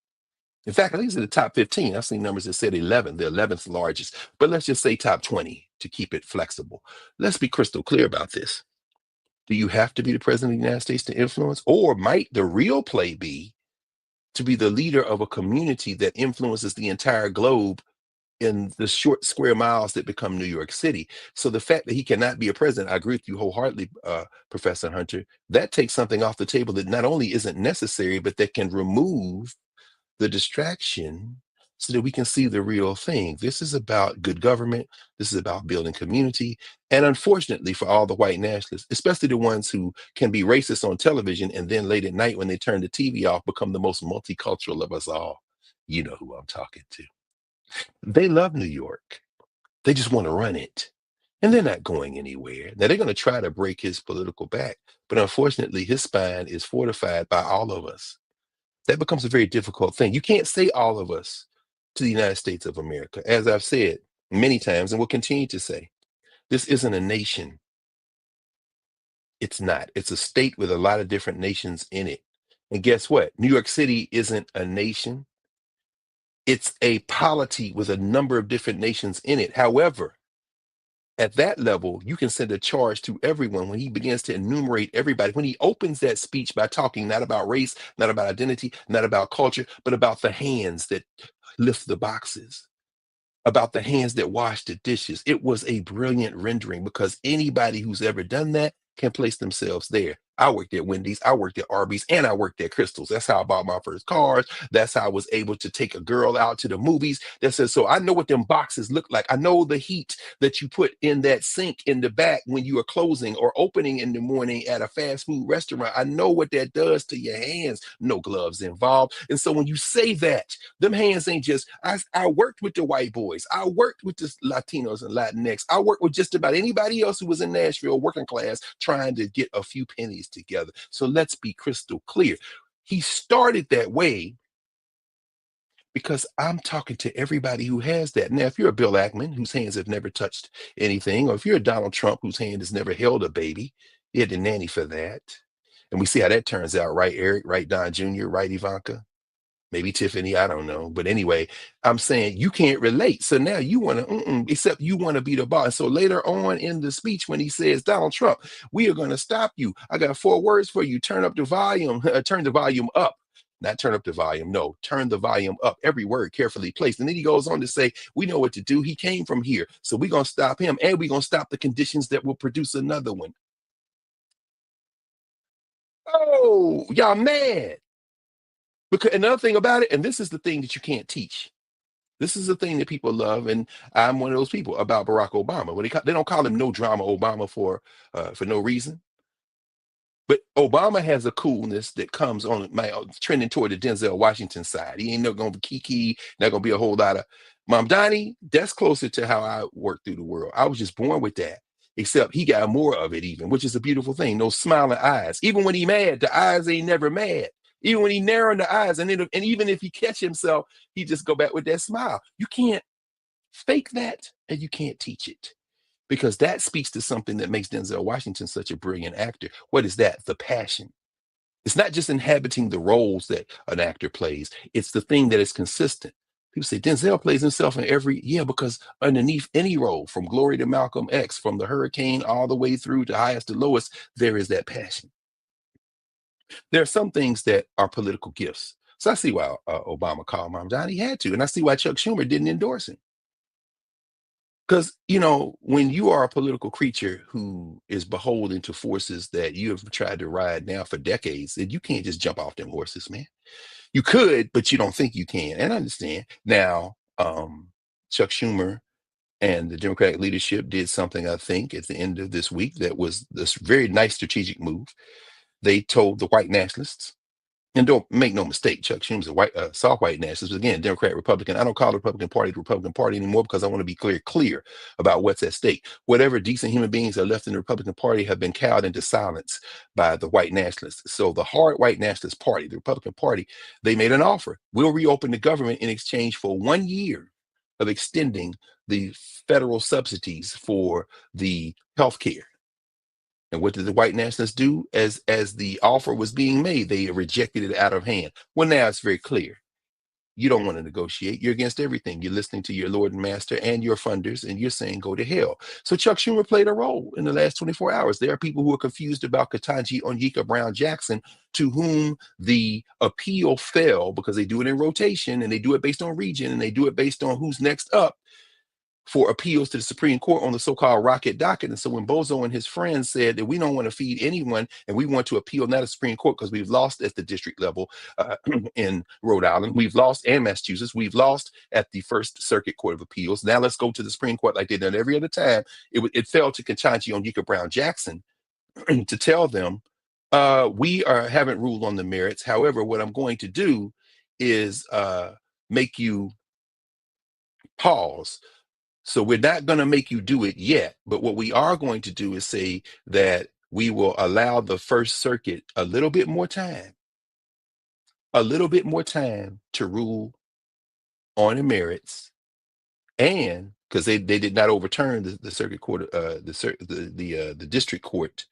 In fact, I think it's in the top 15. I've seen numbers that said 11, the 11th largest. But let's just say top 20 to keep it flexible. Let's be crystal clear about this. Do you have to be the president of the United States to influence? Or might the real play be to be the leader of a community that influences the entire globe in the short square miles that become New York City? So the fact that he cannot be a president, I agree with you wholeheartedly, Professor Hunter, that takes something off the table that not only isn't necessary, but that can remove the distraction so that we can see the real thing. This is about good government. This is about building community. And unfortunately for all the white nationalists, especially the ones who can be racist on television and then late at night when they turn the TV off, become the most multicultural of us all. You know who I'm talking to. They love New York. They just want to run it. And they're not going anywhere. Now they're going to try to break his political back, but unfortunately his spine is fortified by all of us. That becomes a very difficult thing. You can't say all of us to the United States of America. As I've said many times and will continue to say, this isn't a nation. It's not. It's a state with a lot of different nations in it. And guess what? New York City isn't a nation. It's a polity with a number of different nations in it. However, at that level, you can send a charge to everyone when he begins to enumerate everybody. When he opens that speech by talking not about race, not about identity, not about culture, but about the hands that lift the boxes, about the hands that wash the dishes. It was a brilliant rendering because anybody who's ever done that can place themselves there. I worked at Wendy's, I worked at Arby's, and I worked at Crystal's. That's how I bought my first cars. That's how I was able to take a girl out to the movies. So I know what them boxes look like. I know the heat that you put in that sink in the back when you are closing or opening in the morning at a fast food restaurant. I know what that does to your hands. No gloves involved. And so when you say that, them hands ain't just, I worked with the white boys. I worked with the Latinos and Latinx. I worked with just about anybody else who was in Nashville, working class, trying to get a few pennies together. So let's be crystal clear. He started that way because I'm talking to everybody who has that. Now, if you're a Bill Ackman whose hands have never touched anything, or if you're a Donald Trump whose hand has never held a baby, you had the nanny for that. And we see how that turns out, right, Eric? Right, Don Jr., right, Ivanka? Maybe Tiffany, I don't know. But anyway, I'm saying you can't relate. So now you want to, except you want to be the boss. So later on in the speech, when he says, Donald Trump, we are going to stop you. I got 4 words for you. Turn up the volume, turn the volume up. Not turn up the volume. No, turn the volume up. Every word carefully placed. And then he goes on to say, we know what to do. He came from here. So we're going to stop him, and we're going to stop the conditions that will produce another one. Oh, y'all mad. Because another thing about it, and this is the thing that you can't teach. This is the thing that people love, and I'm one of those people about Barack Obama. When they don't call him no drama Obama for no reason. But Obama has a coolness that comes on my trending toward the Denzel Washington side. He ain't no gonna be kiki, not gonna be a whole lot of Mom Donnie. That's closer to how I work through the world. I was just born with that, except he got more of it, even, which is a beautiful thing. Those smiling eyes. Even when he mad, the eyes ain't never mad. Even when he narrowing the eyes, and even if he catch himself, he just go back with that smile. You can't fake that, and you can't teach it, because that speaks to something that makes Denzel Washington such a brilliant actor. What is that? The passion. It's not just inhabiting the roles that an actor plays, it's the thing that is consistent. People say Denzel plays himself in yeah, because underneath any role, from Glory to Malcolm X, from the Hurricane all the way through to Highest to Lowest, there is that passion. There are some things that are political gifts. So I see why Obama called Mom John. He had to. And I see why Chuck Schumer didn't endorse him. Because, when you are a political creature who is beholden to forces that you have tried to ride now for decades, and you can't just jump off them horses, man. You could, but you don't think you can. And I understand. Now, Chuck Schumer and the Democratic leadership did something, I think, at the end of this week that was this very nice strategic move. They told the white nationalists, and don't make no mistake, Chuck Schumer's a soft white nationalist. Again, Democrat, Republican. I don't call the Republican Party the Republican Party anymore, because I want to be clear about what's at stake. Whatever decent human beings are left in the Republican Party have been cowed into silence by the white nationalists. So the hard white nationalist party, the Republican Party, they made an offer. We'll reopen the government in exchange for 1 year of extending the federal subsidies for the health care. And what did the white nationalists do as the offer was being made? They rejected it out of hand. Well, now it's very clear. You don't want to negotiate. You're against everything. You're listening to your Lord and Master and your funders, and you're saying go to hell. So Chuck Schumer played a role in the last 24 hours. There are people who are confused about Ketanji Onyeka Brown Jackson, to whom the appeal fell, because they do it in rotation, and they do it based on region, and they do it based on who's next up for appeals to the Supreme Court on the so-called rocket docket. And so when Bozo and his friends said that we don't want to feed anyone, and we want to appeal not to the Supreme Court because we've lost at the district level in Rhode Island, we've lost, and Massachusetts, we've lost at the First Circuit Court of Appeals. Now let's go to the Supreme Court like they've done every other time. It fell to Ketanji Onyeka Brown Jackson to tell them, we haven't ruled on the merits. However, what I'm going to do is make you pause. So we're not going to make you do it yet, but what we are going to do is say that we will allow the First Circuit a little bit more time to rule on the merits, and because they did not overturn the circuit court, the district court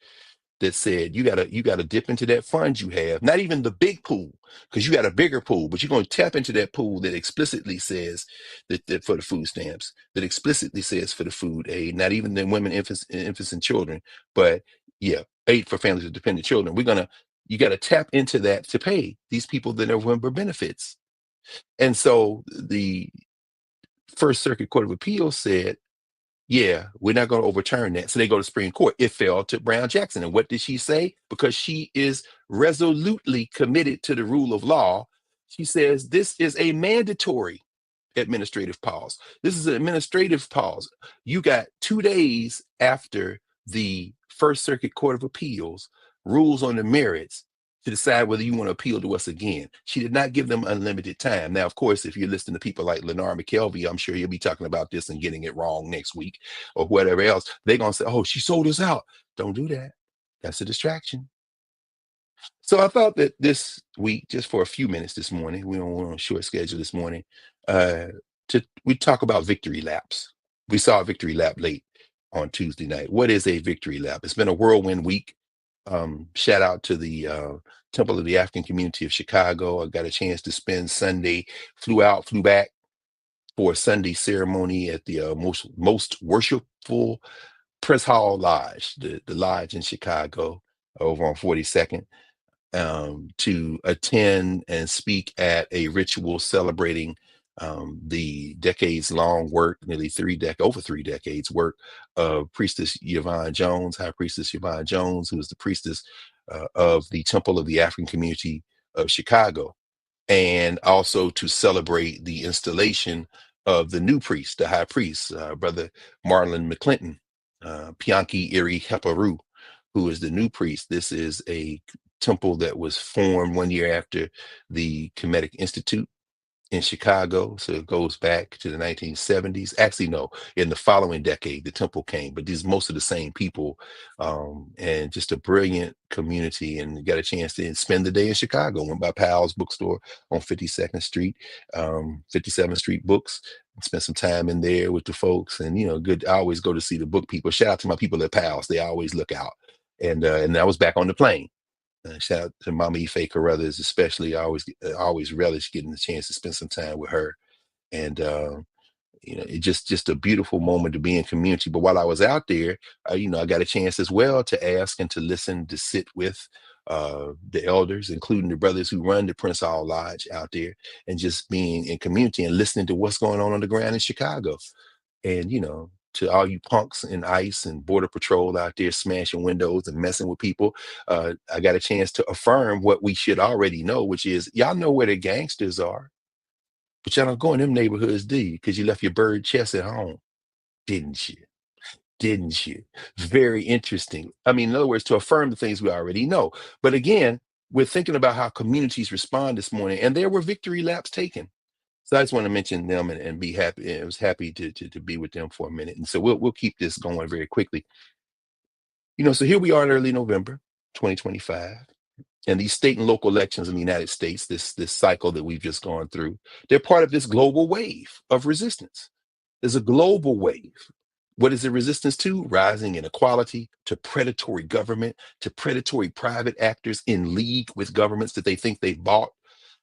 that said you gotta dip into that fund you have, not even the big pool, because you got a bigger pool, but you're going to tap into that pool that explicitly says that for the food stamps, that explicitly says for the food aid, not even the women, infants and children, but yeah, aid for families with dependent children. You got to tap into that to pay these people the November benefits. And so the First Circuit Court of Appeals said, yeah, we're not going to overturn that. So they go to Supreme Court. It fell to Brown Jackson. And what did she say? Because she is resolutely committed to the rule of law. She says this is a mandatory administrative pause. This is an administrative pause. You got 2 days after the First Circuit Court of Appeals rules on the merits to decide whether you want to appeal to us again. She did not give them unlimited time. Now, of course, if you're listening to people like Lennar McKelvey, I'm sure he'll be talking about this and getting it wrong next week or whatever else. They're going to say, oh, she sold us out. Don't do that. That's a distraction. So I thought that this week, just for a few minutes this morning, we don't want a short schedule this morning, uh, we talk about victory laps. We saw a victory lap late on Tuesday night. What is a victory lap? It's been a whirlwind week. Shout out to the Temple of the African Community of Chicago. I got a chance to spend Sunday, flew out, flew back for a Sunday ceremony at the most worshipful Press Hall Lodge, the lodge in Chicago over on 42nd, to attend and speak at a ritual celebrating the decades-long work, over 3 decades work of Priestess Yvonne Jones, High Priestess Yvonne Jones, who is the priestess of the Temple of the African Community of Chicago, and also to celebrate the installation of the new priest, the high priest, Brother Marlon McClinton, Pianki Iri Heparu, who is the new priest. This is a temple that was formed 1 year after the Kemetic Institute in Chicago. So it goes back to the 1970s. Actually, no, in the following decade, the temple came, but these most of the same people, and just a brilliant community. And got a chance to spend the day in Chicago. Went by Powell's bookstore on 52nd Street, 57th Street Books. Spent some time in there with the folks, and good. I always go to see the book people. Shout out to my people at Powell's; they always look out. And I was back on the plane. Shout out to Mama Ife Carruthers, especially. I always relish getting the chance to spend some time with her, and it just a beautiful moment to be in community. But while I was out there, I got a chance as well to ask and to listen, to sit with the elders, including the brothers who run the Prince Hall Lodge out there, and just being in community and listening to what's going on the ground in Chicago. And to all you punks in ICE and Border Patrol out there smashing windows and messing with people, I got a chance to affirm what we should already know, which is y'all know where the gangsters are, but y'all don't go in them neighborhoods, do you? Because you left your bird chest at home, didn't you? Didn't you? Very interesting. I mean, in other words, to affirm the things we already know. But again, we're thinking about how communities respond this morning, and there were victory laps taken. So I just want to mention them and be happy. And I was happy to be with them for a minute. And so we'll keep this going very quickly. So here we are in early November 2025. And these state and local elections in the United States, this cycle that we've just gone through, they're part of this global wave of resistance. There's a global wave. What is the resistance to? Rising inequality, to predatory government, to predatory private actors in league with governments that they think they've bought.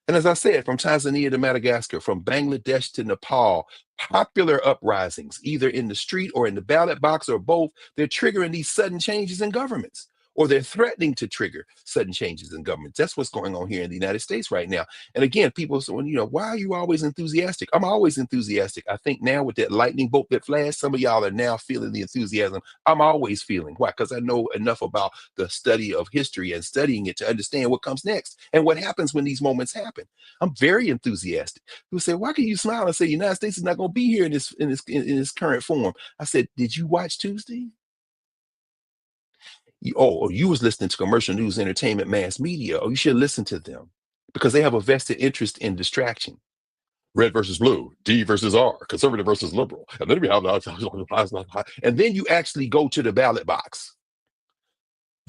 And as I said, from Tanzania to Madagascar, from Bangladesh to Nepal, popular uprisings, either in the street or in the ballot box or both, they're triggering these sudden changes in governments, or they're threatening to trigger sudden changes in governments. That's what's going on here in the United States right now. And again, people say, why are you always enthusiastic? I'm always enthusiastic. I think now with that lightning bolt that flashed, some of y'all are now feeling the enthusiasm I'm always feeling. Why? Because I know enough about the study of history and studying it to understand what comes next and what happens when these moments happen. I'm very enthusiastic. People say, "Why can you smile and say the United States is not going to be here in this current form?" I said, "Did you watch Tuesday? You was listening to commercial news, entertainment, mass media. Oh, you should listen to them because they have a vested interest in distraction. Red versus blue, D versus R, conservative versus liberal, and then we have and then you actually go to the ballot box.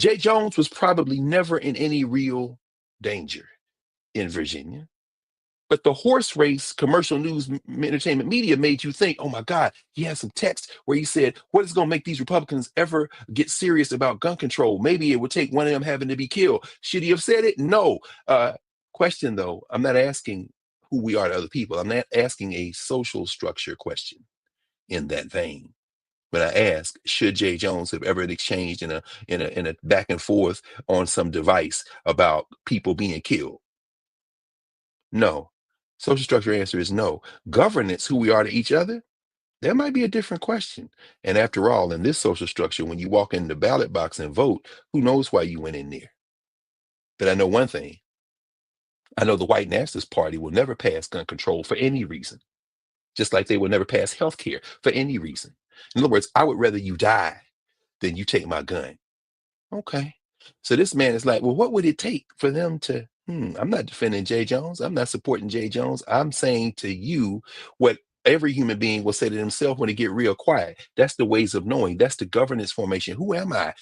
Jay Jones was probably never in any real danger in Virginia. But the horse race, commercial news, entertainment media made you think, oh my God, he had some text where he said, what is going to make these Republicans ever get serious about gun control? Maybe it would take one of them having to be killed. Should he have said it? No. Question though, I'm not asking who we are to other people. I'm not asking a social structure question in that vein. But I ask, should Jay Jones have ever exchanged in a back and forth on some device about people being killed? No. Social structure answer is no. Governance, who we are to each other, that might be a different question. And after all, in this social structure, when you walk in the ballot box and vote, who knows why you went in there? But I know one thing. I know the White Nationalist Party will never pass gun control for any reason, just like they will never pass health care for any reason. In other words, I would rather you die than you take my gun. Okay. So this man is like, well, what would it take for them to? I'm not defending Jay Jones. I'm not supporting Jay Jones. I'm saying to you what every human being will say to themselves when they get real quiet. That's the ways of knowing. That's the governance formation. Who am I?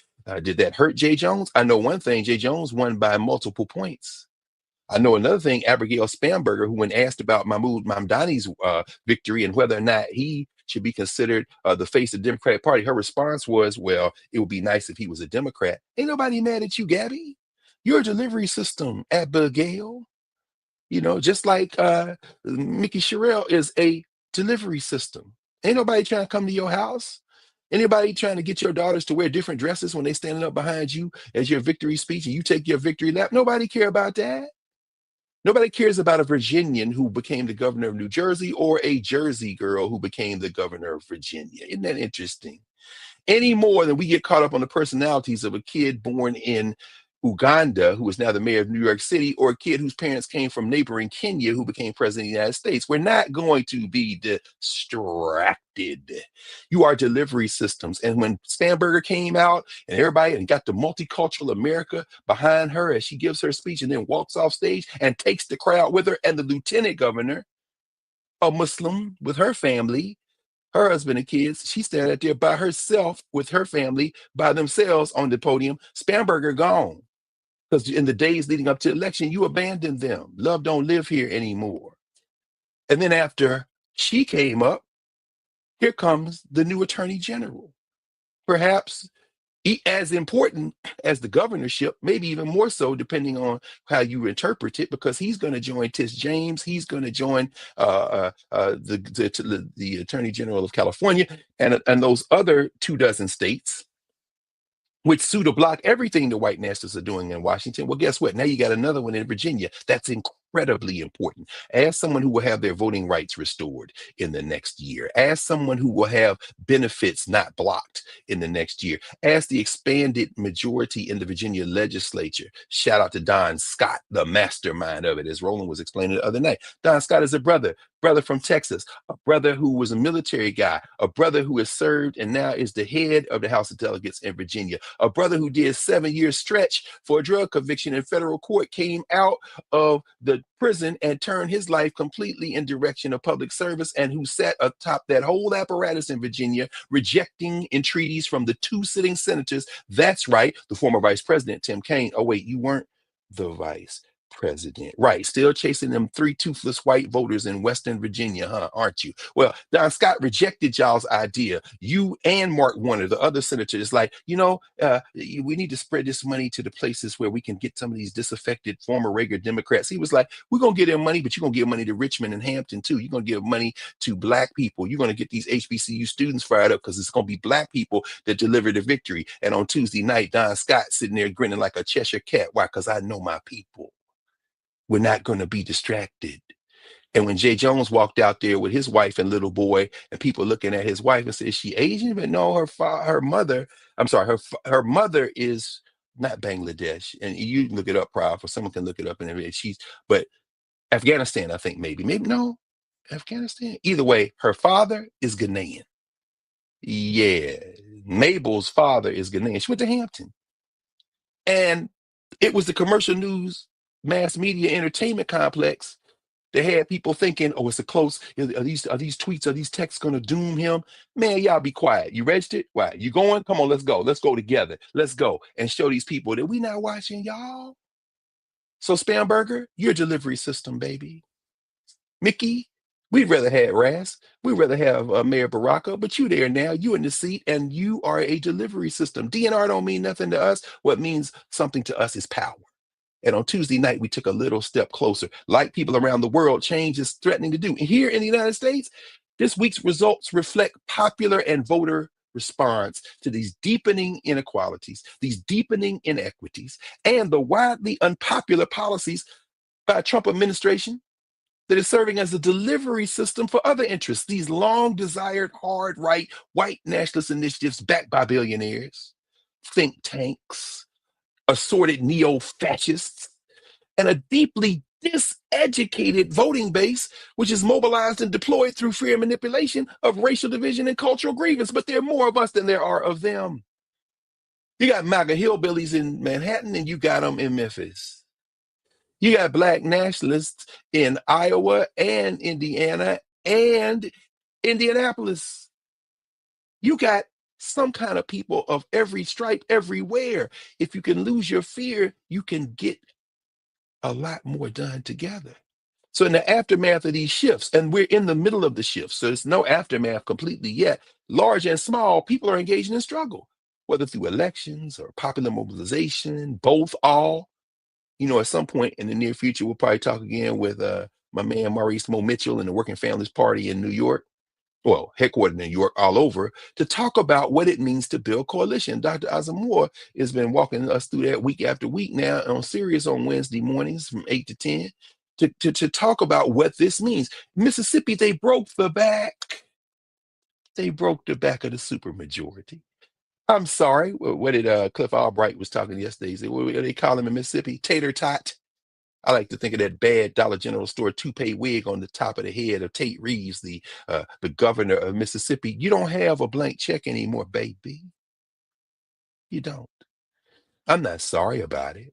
Did that hurt Jay Jones? I know one thing, Jay Jones won by multiple points. I know another thing, Abigail Spamberger, who when asked about Mahmoud Mamdani's victory and whether or not he should be considered the face of the Democratic Party, her response was, well, it would be nice if he was a Democrat. Ain't nobody mad at you, Gabby. You're a delivery system, Abigail. You know, just like Mickey Sherrill is a delivery system. Ain't nobody trying to come to your house. Anybody trying to get your daughters to wear different dresses when they standing up behind you as your victory speech and you take your victory lap? Nobody care about that. Nobody cares about a Virginian who became the governor of New Jersey or a Jersey girl who became the governor of Virginia. Isn't that interesting? Any more than we get caught up on the personalities of a kid born in Uganda, who is now the mayor of New York City, or a kid whose parents came from neighboring Kenya, who became president of the United States. We're not going to be distracted. You are delivery systems. And when Spanberger came out and everybody and got the multicultural America behind her as she gives her speech and then walks off stage and takes the crowd with her, and the lieutenant governor, a Muslim with her family, her husband and kids, she standing out there by herself with her family by themselves on the podium. Spanberger gone. Because in the days leading up to the election, you abandoned them. Love don't live here anymore. And then after she came up, here comes the new attorney general. Perhaps as important as the governorship, maybe even more so, depending on how you interpret it, because he's going to join Tish James. He's going to join the attorney general of California and those other 24 states, which sue to block everything the white nationalists are doing in Washington. Well, guess what? Now you got another one in Virginia. That's incredibly important. As someone who will have their voting rights restored in the next year, as someone who will have benefits not blocked in the next year, as the expanded majority in the Virginia legislature. Shout out to Don Scott, the mastermind of it, as Roland was explaining the other night. Don Scott is a brother from Texas, a brother who was a military guy, a brother who has served and now is the head of the House of Delegates in Virginia, a brother who did 7-year stretch for a drug conviction in federal court, came out of the prison and turned his life completely in direction of public service, and who sat atop that whole apparatus in Virginia, rejecting entreaties from the 2 sitting senators. That's right, the former Vice President, Tim Kaine. Oh, wait, you weren't the vice president. Right. Still chasing them 3 toothless white voters in Western Virginia, huh? Aren't you? Well, Don Scott rejected y'all's idea. You and Mark Warner, the other senator, is like, we need to spread this money to the places where we can get some of these disaffected former Reagan Democrats. He was like, we're going to give them money, but you're going to give money to Richmond and Hampton too. You're going to give money to Black people. You're going to get these HBCU students fired up because it's going to be Black people that deliver the victory. And on Tuesday night, Don Scott sitting there grinning like a Cheshire cat. Why? Because I know my people. We're not going to be distracted. And when Jay Jones walked out there with his wife and little boy, and people looking at his wife and said, is she Asian? But no, her mother is not Bangladesh. And you can look it up, Prof, or someone can look it up and everything. But Afghanistan, I think maybe no, Afghanistan. Either way, her father is Ghanaian. Yeah, Mabel's father is Ghanaian. She went to Hampton. And it was the commercial news mass media entertainment complex that had people thinking, oh, it's a close, are these tweets, are these texts going to doom him? Man, y'all be quiet. You registered? Why? You going? Come on, let's go. Let's go together. Let's go and show these people that we not watching y'all. So Spamberger, your delivery system, baby. Mickey, we'd rather have Ras. We'd rather have Mayor Baraka, but you there now. You in the seat, and you are a delivery system. DNR don't mean nothing to us. What means something to us is power. And on Tuesday night, we took a little step closer. Like people around the world, change is threatening to do. And here in the United States, this week's results reflect popular and voter response to these deepening inequalities, these deepening inequities, and the widely unpopular policies by a Trump administration that is serving as a delivery system for other interests, these long desired hard right white nationalist initiatives backed by billionaires, think tanks, assorted neo-fascists, and a deeply diseducated voting base, which is mobilized and deployed through fear and manipulation of racial division and cultural grievance. But there are more of us than there are of them. You got MAGA hillbillies in Manhattan, and you got them in Memphis. You got Black nationalists in Iowa and Indiana and Indianapolis. You got some kind of people of every stripe everywhere. If you can lose your fear, you can get a lot more done together. So in the aftermath of these shifts, and we're in the middle of the shift, so there's no aftermath completely yet, large and small, people are engaging in struggle, whether through elections or popular mobilization, both, all. At some point in the near future, we'll probably talk again with my man Maurice Mo Mitchell and the Working Families Party in New York, well, headquartered in New York, all over, to talk about what it means to build coalition. Dr. Azamor has been walking us through that week after week now on Sirius on Wednesday mornings from 8 to 10 to talk about what this means. Mississippi, they broke the back. They broke the back of the supermajority. I'm sorry. What did Cliff Albright was talking yesterday? He said, what do they call him in Mississippi? Tater tot. I like to think of that bad Dollar General store toupee wig on the top of the head of Tate Reeves, the governor of Mississippi. You don't have a blank check anymore, baby. You don't. I'm not sorry about it.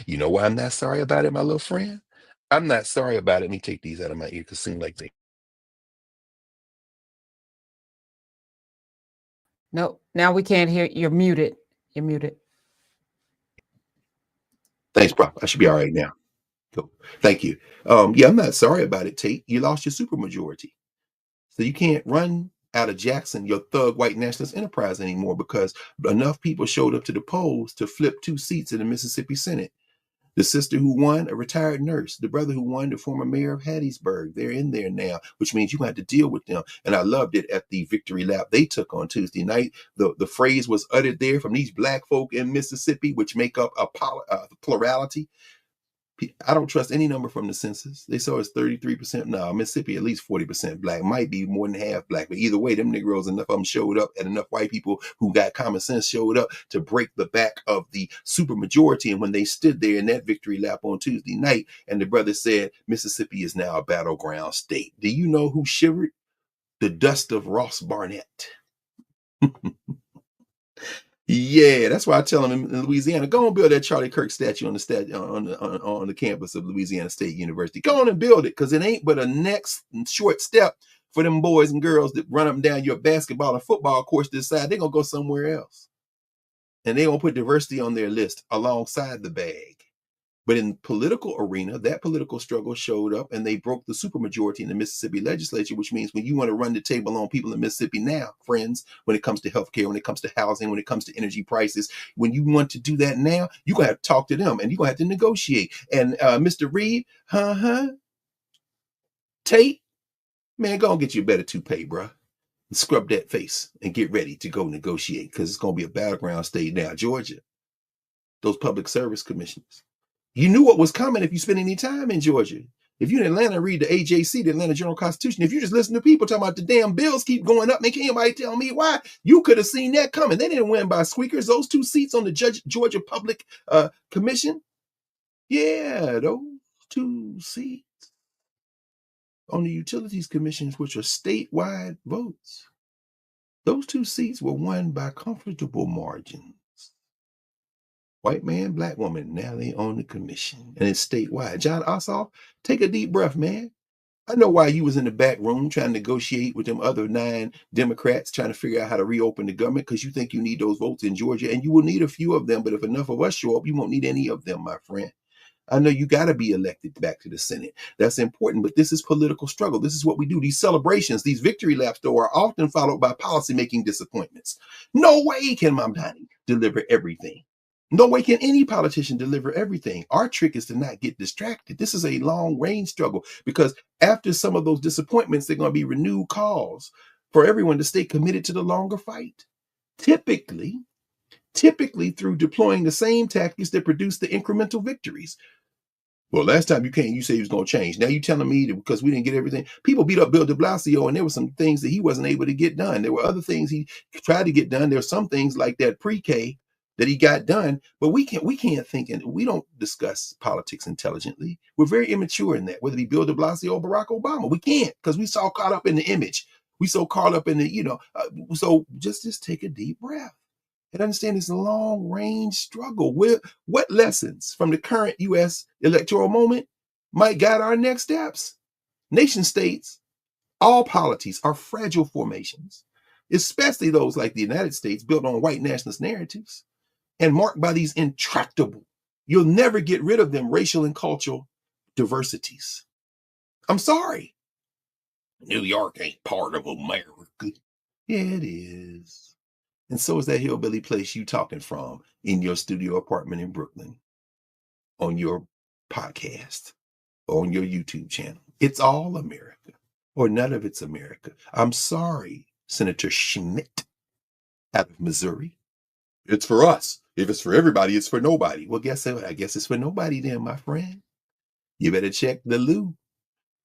You know why I'm not sorry about it, my little friend? I'm not sorry about it. Let me take these out of my ear because it seems like they. No, now we can't hear. You're muted. You're muted. Thanks, Prof. I should be all right now. Cool. Thank you. Yeah, I'm not sorry about it, Tate. You lost your supermajority. So you can't run out of Jackson, your thug white nationalist enterprise anymore because enough people showed up to the polls to flip 2 seats in the Mississippi Senate. The sister who won, a retired nurse. The brother who won, the former mayor of Hattiesburg. They're in there now, which means you have to deal with them. And I loved it at the victory lap they took on Tuesday night. The phrase was uttered there from these black folk in Mississippi, which make up a plurality. I don't trust any number from the census. They saw it's 33%. No, Mississippi, at least 40% black. Might be more than half black. But either way, them Negroes, enough of them showed up, and enough white people who got common sense showed up to break the back of the supermajority. And when they stood there in that victory lap on Tuesday night, and the brother said, Mississippi is now a battleground state. Do you know who shivered? The dust of Ross Barnett. Yeah, that's why I tell them in Louisiana, go and build that Charlie Kirk statue on the campus of Louisiana State University. Go on and build it, because it ain't but a next short step for them boys and girls that run up and down your basketball and football course to decide they're gonna go somewhere else. And they're gonna put diversity on their list alongside the bag. But in political arena, that political struggle showed up, and they broke the supermajority in the Mississippi legislature, which means when you want to run the table on people in Mississippi now, friends, when it comes to healthcare, when it comes to housing, when it comes to energy prices, when you want to do that now, you're going to have to talk to them, and you're going to have to negotiate. And Mr. Reed, Tate, man, go and get you a better toupee, bro. Scrub that face and get ready to go negotiate, because it's going to be a battleground state now. Georgia, those public service commissioners. You knew what was coming if you spent any time in Georgia. If you're in Atlanta, read the AJC, the Atlanta Journal Constitution. If you just listen to people talking about the damn bills keep going up, can't anybody tell me why? You could have seen that coming. They didn't win by squeakers. Those 2 seats on the Georgia Public Commission. Yeah, those 2 seats on the Utilities Commissions, which are statewide votes. Those 2 seats were won by comfortable margins. White man, black woman, now they own the commission. And it's statewide. John Ossoff, take a deep breath, man. I know why you was in the back room trying to negotiate with them other 9 Democrats trying to figure out how to reopen the government, because you think you need those votes in Georgia, and you will need a few of them. But if enough of us show up, you won't need any of them, my friend. I know you got to be elected back to the Senate. That's important, but this is political struggle. This is what we do. These celebrations, these victory laps, though, are often followed by policymaking disappointments. No way can Mamdani deliver everything. No way can any politician deliver everything. Our trick is to not get distracted. This is a long-range struggle, because after some of those disappointments, there are going to be renewed calls for everyone to stay committed to the longer fight. Typically through deploying the same tactics that produce the incremental victories. Well, last time you said he was going to change. Now you're telling me that because we didn't get everything. People beat up Bill de Blasio, and there were some things that he wasn't able to get done. There were other things he tried to get done. There were some things like that pre-K that he got done, but we can't think, and we don't discuss politics intelligently. We're very immature in that, whether it be Bill de Blasio or Barack Obama. We can't, because we so caught up in the image. We so caught up in the, so just take a deep breath and understand it's a long-range struggle. What lessons from the current U.S. electoral moment might guide our next steps? Nation states, all polities, are fragile formations. especially those like the United States, built on white nationalist narratives and marked by these intractable, you'll never get rid of them, racial and cultural diversities. I'm sorry. New York ain't part of America. Yeah, it is. And so is that hillbilly place you talking from in your studio apartment in Brooklyn, on your podcast, on your YouTube channel. It's all America, or none of it's America. I'm sorry, Senator Schmidt out of Missouri. It's for us. If it's for everybody, it's for nobody. Well, guess what? I guess it's for nobody then, my friend. You better check the loo.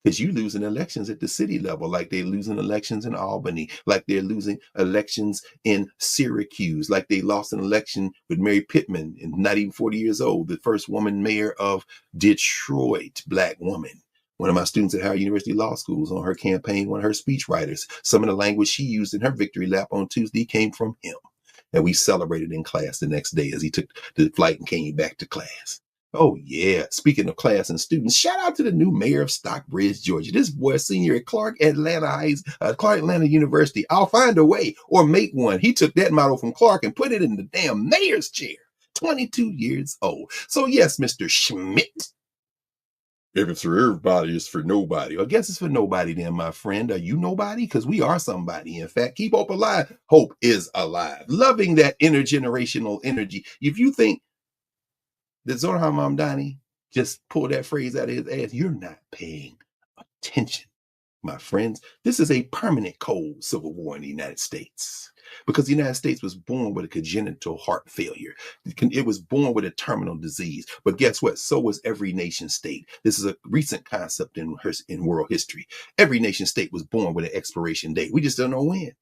Because you losing elections at the city level, like they're losing elections in Albany, like they're losing elections in Syracuse, like they lost an election with Mary Pittman, and not even 40 years old, the first woman mayor of Detroit, Black woman. One of my students at Howard University Law Schools, on her campaign, one of her speechwriters, some of the language she used in her victory lap on Tuesday came from him. And we celebrated in class the next day as he took the flight and came back to class. Oh, yeah. Speaking of class and students, shout out to the new mayor of Stockbridge, Georgia. This boy, senior at Clark Atlanta University. I'll find a way, or make one. He took that motto from Clark and put it in the damn mayor's chair. 22 years old. So, yes, Mr. Schmidt. If it's for everybody, it's for nobody. I guess it's for nobody then, my friend. Are you nobody? Because we are somebody. In fact, keep hope alive. Hope is alive. Loving that intergenerational energy. If you think that Zohar Mamdani just pulled that phrase out of his ass, you're not paying attention, my friends. This is a permanent cold civil war in the United States, because the United States was born with a congenital heart failure. It was born with a terminal disease. But guess what? So was every nation state. This is a recent concept in world history. Every nation state was born with an expiration date. We just don't know when.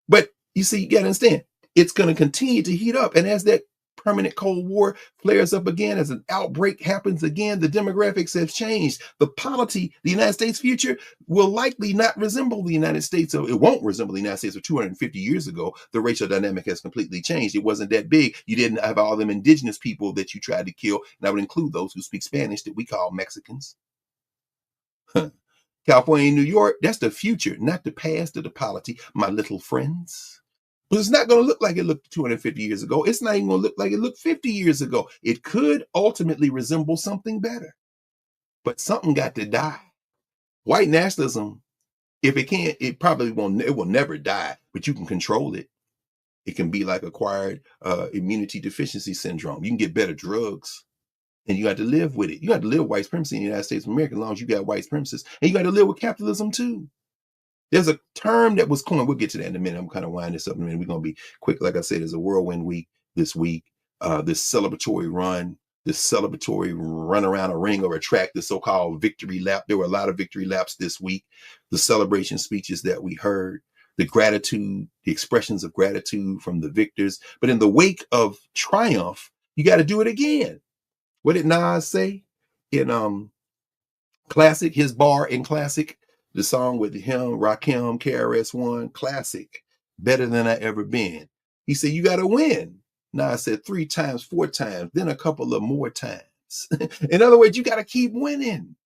But you see, you got to understand, it's going to continue to heat up. And as that permanent Cold War flares up again, as an outbreak happens again, the demographics have changed. The polity, the United States future, will likely not resemble the United States. So it won't resemble the United States of 250 years ago. The racial dynamic has completely changed. It wasn't that big. You didn't have all them indigenous people that you tried to kill. And I would include those who speak Spanish that we call Mexicans. California and New York, that's the future, not the past or the polity, my little friends. But it's not going to look like it looked 250 years ago. It's not even going to look like it looked 50 years ago. It could ultimately resemble something better. But something got to die. White nationalism, if it can't, it probably won't, it will never die, but you can control it. It can be like acquired immunity deficiency syndrome. You can get better drugs, and you got to live with it. You got to live with white supremacy in the United States of America as long as you got white supremacists. And you got to live with capitalism too. There's a term that was coined. We'll get to that in a minute. I'm kind of winding this up in a minute. We're going to be quick. Like I said, there's a whirlwind week this week. This celebratory run around a ring or a track, the so-called victory lap. There were a lot of victory laps this week. The celebration speeches that we heard, the gratitude, the expressions of gratitude from the victors. But in the wake of triumph, you got to do it again. What did Nas say in Classic, his bar in Classic? The song with him, Rakim, KRS-One, Classic, better than I ever been. He said, you got to win. Nas said 3 times, 4 times, then a couple of more times. In other words, you got to keep winning.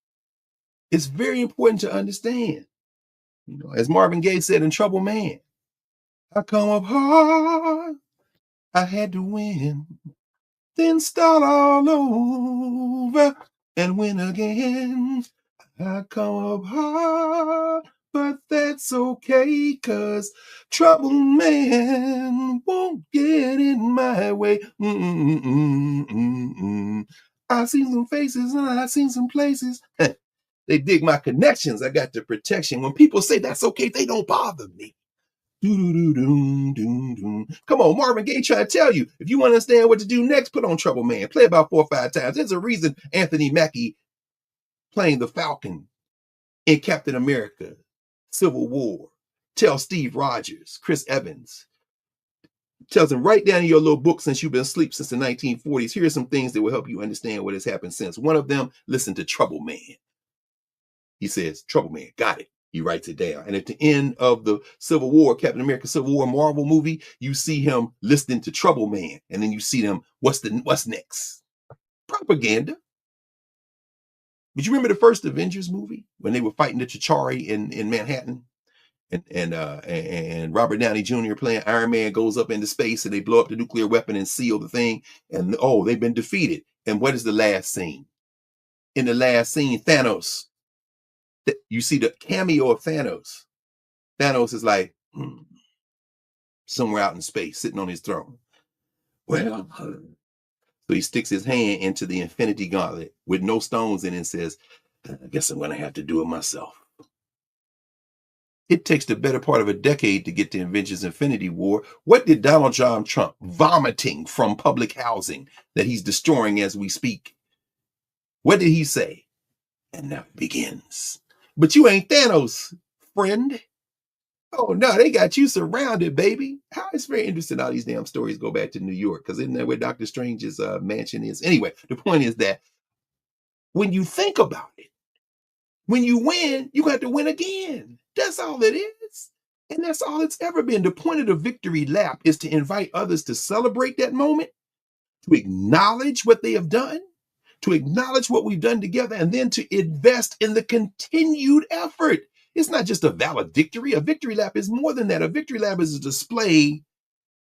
It's very important to understand. You know, as Marvin Gaye said in Trouble Man, I come up hard, I had to win, then start all over and win again. I come up hard, but that's okay, 'cause trouble man won't get in my way. I seen some faces and I seen some places. They dig my connections. I got the protection. When people say that's okay, they don't bother me. Come on, Marvin Gaye trying to tell you, if you want to understand what to do next, put on Trouble Man. Play about 4 or 5 times. There's a reason Anthony Mackie playing the Falcon in Captain America, Civil War. Tell Steve Rogers, Chris Evans, tells him, write down in your little book, since you've been asleep since the 1940s, here are some things that will help you understand what has happened since. One of them, listen to Trouble Man. He says, Trouble Man, got it. He writes it down. And at the end of the Civil War, Captain America Civil War Marvel movie, you see him listening to Trouble Man. And then you see them, what's next? Propaganda. But you remember the first Avengers movie when they were fighting the Chitauri in Manhattan? and Robert Downey Jr. playing Iron Man goes up into space and they blow up the nuclear weapon and seal the thing. And oh, they've been defeated. And what is the last scene? In the last scene, Thanos. You see the cameo of Thanos. Thanos is like somewhere out in space, sitting on his throne. Well, so he sticks his hand into the Infinity Gauntlet with no stones in it and says, I guess I'm going to have to do it myself. It takes the better part of a decade to get to Avengers Infinity War. What did Donald John Trump, vomiting from public housing that he's destroying as we speak, what did he say? And now it begins. But you ain't Thanos, friend. Oh, no, they got you surrounded, baby. How it's very interesting how these damn stories go back to New York, because isn't that where Dr. Strange's mansion is? Anyway, the point is that when you think about it, when you win, you got to win again. That's all it is. And that's all it's ever been. The point of the victory lap is to invite others to celebrate that moment, to acknowledge what they have done, to acknowledge what we've done together, and then to invest in the continued effort. It's not just a valedictory. A victory lap is more than that. A victory lap is a display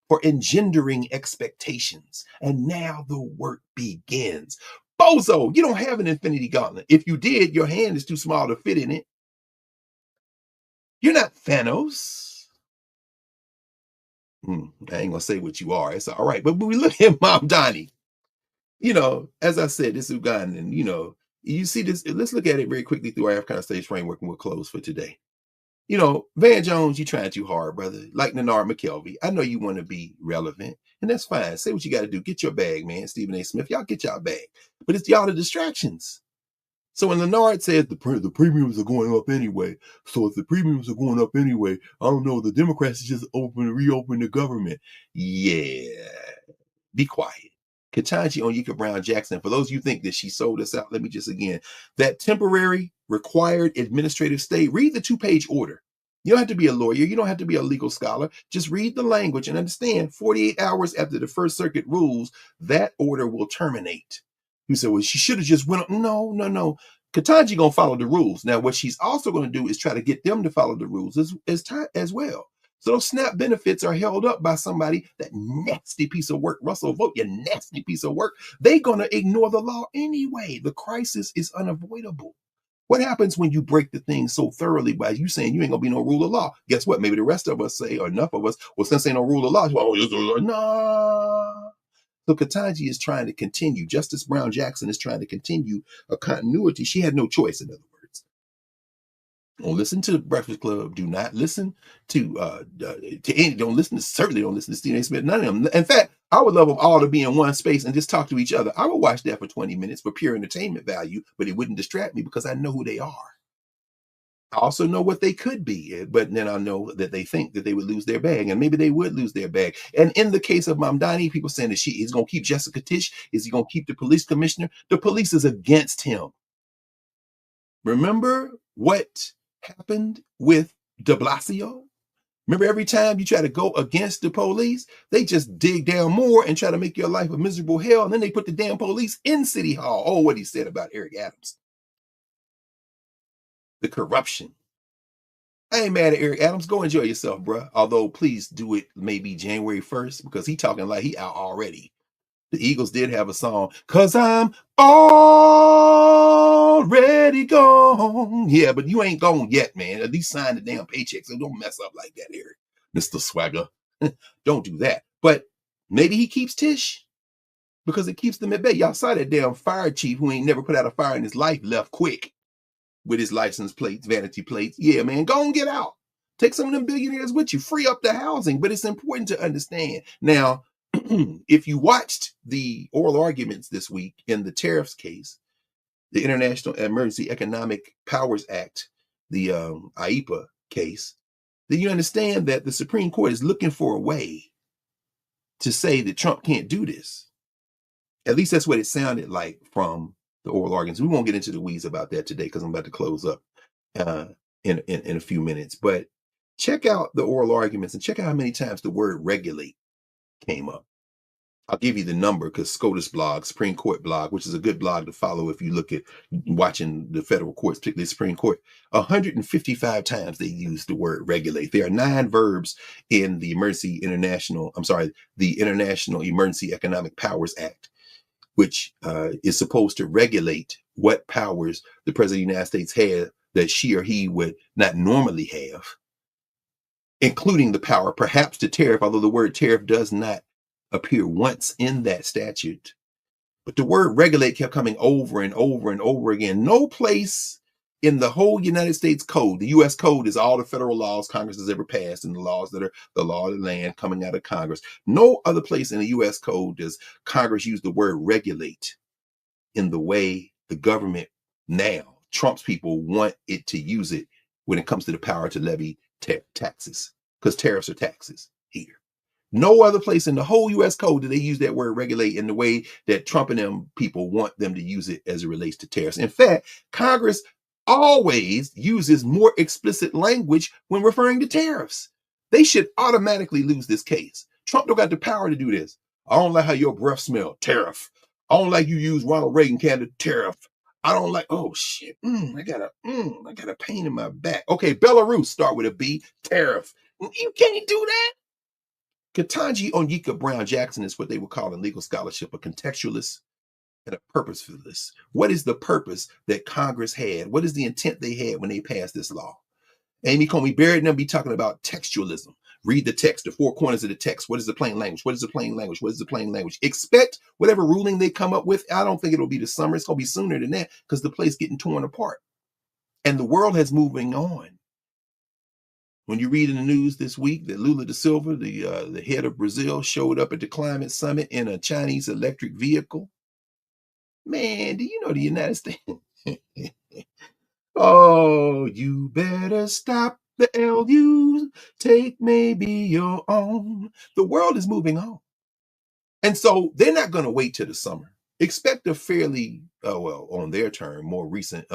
for engendering expectations. And now the work begins. Bozo, you don't have an Infinity Gauntlet. If you did, your hand is too small to fit in it. You're not Thanos. I ain't gonna say what you are. It's all right. But when we look at Mom Donnie, as I said, this Ugandan, you see this. Let's look at it very quickly through our African stage framework, and we'll close for today. Van Jones, you trying too hard, brother. Like Nenard McKelvey, I know you want to be relevant, and that's fine. Say what you got to do. Get your bag, man. Stephen A. Smith, y'all get y'all bag. But it's y'all the distractions. So when Leonard says the premiums are going up anyway, so if the premiums are going up anyway, I don't know, the Democrats just reopen the government. Yeah, be quiet. Ketanji Onyeka Brown Jackson, for those of you who think that she sold us out, let me just again, that temporary required administrative stay, read the 2-page order. You don't have to be a lawyer. You don't have to be a legal scholar. Just read the language and understand 48 hours after the First Circuit rules, that order will terminate. You say, well, she should have just went up. No. Ketanji going to follow the rules. Now, what she's also going to do is try to get them to follow the rules as well. So those SNAP benefits are held up by somebody, that nasty piece of work, Russell Vogt, you nasty piece of work. They're going to ignore the law anyway. The crisis is unavoidable. What happens when you break the thing so thoroughly by you saying you ain't going to be no rule of law? Guess what? Maybe the rest of us say, or enough of us, well, since ain't no rule of law, no. So Ketanji is trying to continue. Justice Brown Jackson is trying to continue a continuity. She had no choice, in other words. Don't listen to the Breakfast Club. Do not listen to any. Certainly don't listen to Stephen A. Smith. None of them. In fact, I would love them all to be in one space and just talk to each other. I would watch that for 20 minutes for pure entertainment value, but it wouldn't distract me because I know who they are. I also know what they could be, but then I know that they think that they would lose their bag, and maybe they would lose their bag. And in the case of Mamdani, people saying that he's going to keep Jessica Tisch. Is he going to keep the police commissioner? The police is against him. Remember what happened with de Blasio? Remember, every time you try to go against the police, they just dig down more and try to make your life a miserable hell. And then they put the damn police in City Hall. Oh, what he said about Eric Adams. The corruption. I ain't mad at Eric Adams. Go enjoy yourself, bro. Although, please do it maybe January 1st, because he talking like he out already. The Eagles did have a song, "Cause I'm already gone." Yeah, but you ain't gone yet, man. At least sign the damn paycheck, so don't mess up like that, Eric. Mr. Swagger. Don't do that. But maybe he keeps Tish, because it keeps them at bay. Y'all saw that damn fire chief who ain't never put out a fire in his life left quick with his license plates, vanity plates. Yeah, man, go and get out. Take some of them billionaires with you. Free up the housing. But it's important to understand. Now, if you watched the oral arguments this week in the tariffs case, the International Emergency Economic Powers Act, the IEPA case, then you understand that the Supreme Court is looking for a way to say that Trump can't do this. At least that's what it sounded like from the oral arguments. We won't get into the weeds about that today because I'm about to close up in a few minutes. But check out the oral arguments and check out how many times the word regulate came up. I'll give you the number because SCOTUS blog, Supreme Court blog, which is a good blog to follow if you look at watching the federal courts, particularly the Supreme Court, 155 times they use the word regulate. There are 9 verbs in the the International Emergency Economic Powers Act, which is supposed to regulate what powers the President of the United States has that she or he would not normally have, including the power perhaps to tariff, although the word tariff does not appear once in that statute. But the word regulate kept coming over and over and over again. No place in the whole United States code, the U.S. code is all the federal laws Congress has ever passed and the laws that are the law of the land coming out of Congress. No other place in the U.S. code does Congress use the word regulate in the way the government now, Trump's people, want it to use it when it comes to the power to levy taxes, because tariffs are taxes here. No other place in the whole U.S. code do they use that word regulate in the way that Trump and them people want them to use it as it relates to tariffs. In fact, Congress always uses more explicit language when referring to tariffs. They should automatically lose this case. Trump don't got the power to do this. I don't like how your breath smell, tariff. I don't like you use Ronald Reagan candidate, tariff. I don't like, oh shit, I got a pain in my back. Okay, Belarus, start with a B, tariff. You can't do that. Ketanji Onyeka Brown Jackson is what they would call in legal scholarship a contextualist and a purposefulist. What is the purpose that Congress had? What is the intent they had when they passed this law? Amy Coney Barrett and them be talking about textualism. Read the text, the 4 corners of the text. What is the plain language? What is the plain language? What is the plain language? Expect whatever ruling they come up with. I don't think it'll be this summer. It's going to be sooner than that because the place getting torn apart. And the world has moving on. When you read in the news this week that Lula da Silva, the head of Brazil, showed up at the climate summit in a Chinese electric vehicle, man, do you know the United States? Oh, you better stop the LUs, take maybe your own. The world is moving on. And so they're not going to wait till the summer. Expect a fairly, on their term, more recent,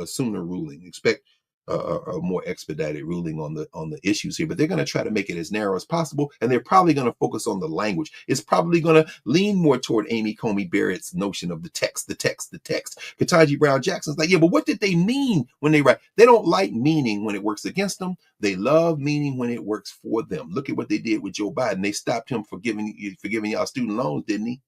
sooner ruling. Expect a more expedited ruling on the issues here, but they're going to try to make it as narrow as possible, and they're probably going to focus on the language. It's probably going to lean more toward Amy Coney Barrett's notion of the text. Ketanji Brown Jackson's like, yeah, but what did they mean when they write? They don't like meaning when it works against them. They love meaning when it works for them. Look at what they did with Joe Biden. They stopped him for giving y'all student loans, didn't he?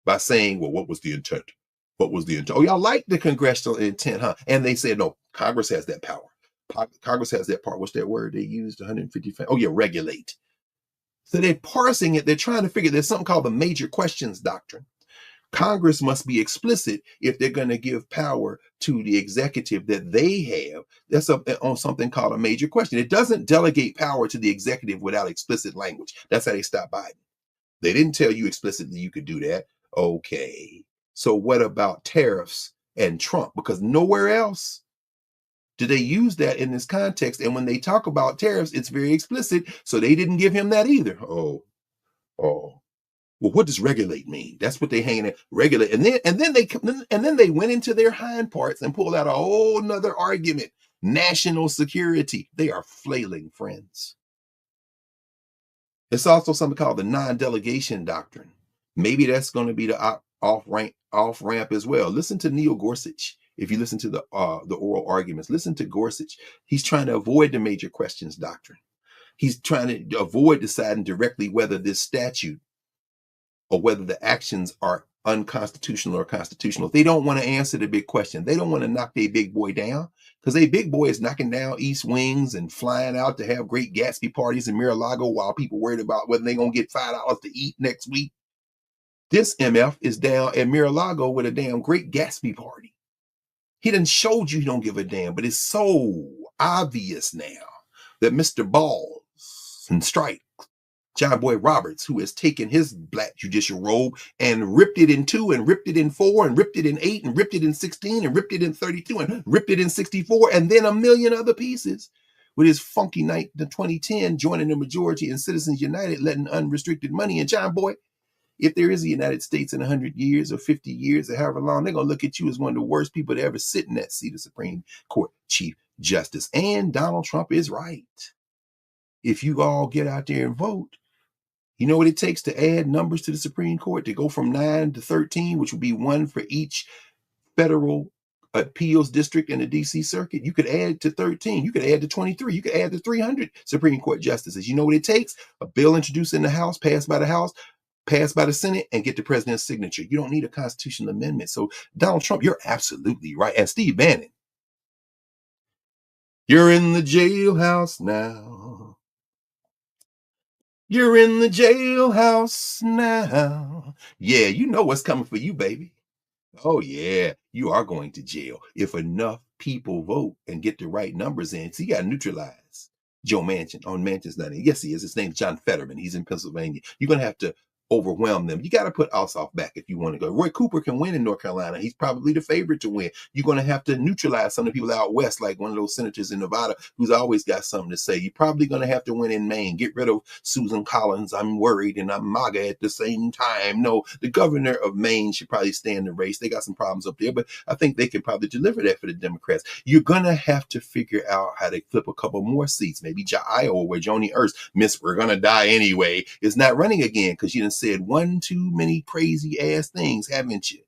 By saying, well, what was the intent? What was the intent? Oh, y'all like the congressional intent, huh? And they said, no, Congress has that power. Congress has that part. What's that word they used? 155. Oh, yeah, regulate. So they're parsing it. They're trying to figure there's something called the major questions doctrine. Congress must be explicit if they're going to give power to the executive that they have. That's on something called a major question. It doesn't delegate power to the executive without explicit language. That's how they stopped Biden. They didn't tell you explicitly you could do that. Okay. So what about tariffs and Trump? Because nowhere else do they use that in this context. And when they talk about tariffs, it's very explicit. So they didn't give him that either. Oh. Well, what does regulate mean? That's what they hanging at. Regulate. And then they went into their hind parts and pulled out a whole nother argument. National security. They are flailing, friends. It's also something called the non-delegation doctrine. Maybe that's going to be the off-ramp as well. Listen to Neil Gorsuch. If you listen to the oral arguments, listen to Gorsuch. He's trying to avoid the major questions doctrine. He's trying to avoid deciding directly whether this statute or whether the actions are unconstitutional or constitutional. They don't want to answer the big question. They don't want to knock their big boy down because their big boy is knocking down East Wings and flying out to have great Gatsby parties in Mar-a-Lago while people worried about whether they're going to get $5 to eat next week. This MF is down at Mar-a-Lago with a damn great Gatsby party. He done showed you he don't give a damn, but it's so obvious now that Mr. Balls and Strike, John Boy Roberts, who has taken his black judicial robe and ripped it in 2 and ripped it in 4 and ripped it in 8 and ripped it in 16 and ripped it in 32 and ripped it in 64 and then a million other pieces with his funky night in 2010 joining the majority in Citizens United, letting unrestricted money. And John Boy, if there is a United States in 100 years or 50 years or however long, they're going to look at you as one of the worst people to ever sit in that seat of Supreme Court Chief Justice. And Donald Trump is right. If you all get out there and vote, You know what it takes to add numbers to the Supreme Court to go from 9 to 13, which would be one for each federal appeals district in the DC circuit? You could add to 13. You could add to 23. You could add to 300 Supreme Court justices. You know what it takes? A bill introduced in the House, passed by the House, passed by the Senate, and get the president's signature. You don't need a constitutional amendment. So Donald Trump, you're absolutely right. And Steve Bannon, you're in the jailhouse now. You're in the jailhouse now. Yeah, you know what's coming for you, baby. Oh, yeah, you are going to jail if enough people vote and get the right numbers in. So you got to neutralize Joe Manchin on Manchin's not in. Yes, he is. His name's John Fetterman. He's in Pennsylvania. You're going to have to overwhelm them. You got to put Ossoff back if you want to go. Roy Cooper can win in North Carolina. He's probably the favorite to win. You're going to have to neutralize some of the people out west, like one of those senators in Nevada who's always got something to say. You're probably going to have to win in Maine. Get rid of Susan Collins. I'm worried and I'm MAGA at the same time. No, the governor of Maine should probably stay in the race. They got some problems up there, but I think they can probably deliver that for the Democrats. You're going to have to figure out how to flip a couple more seats. Maybe Iowa, where Joni Ernst, Miss We're Gonna Die Anyway, is not running again because you done said one too many crazy ass things, haven't you?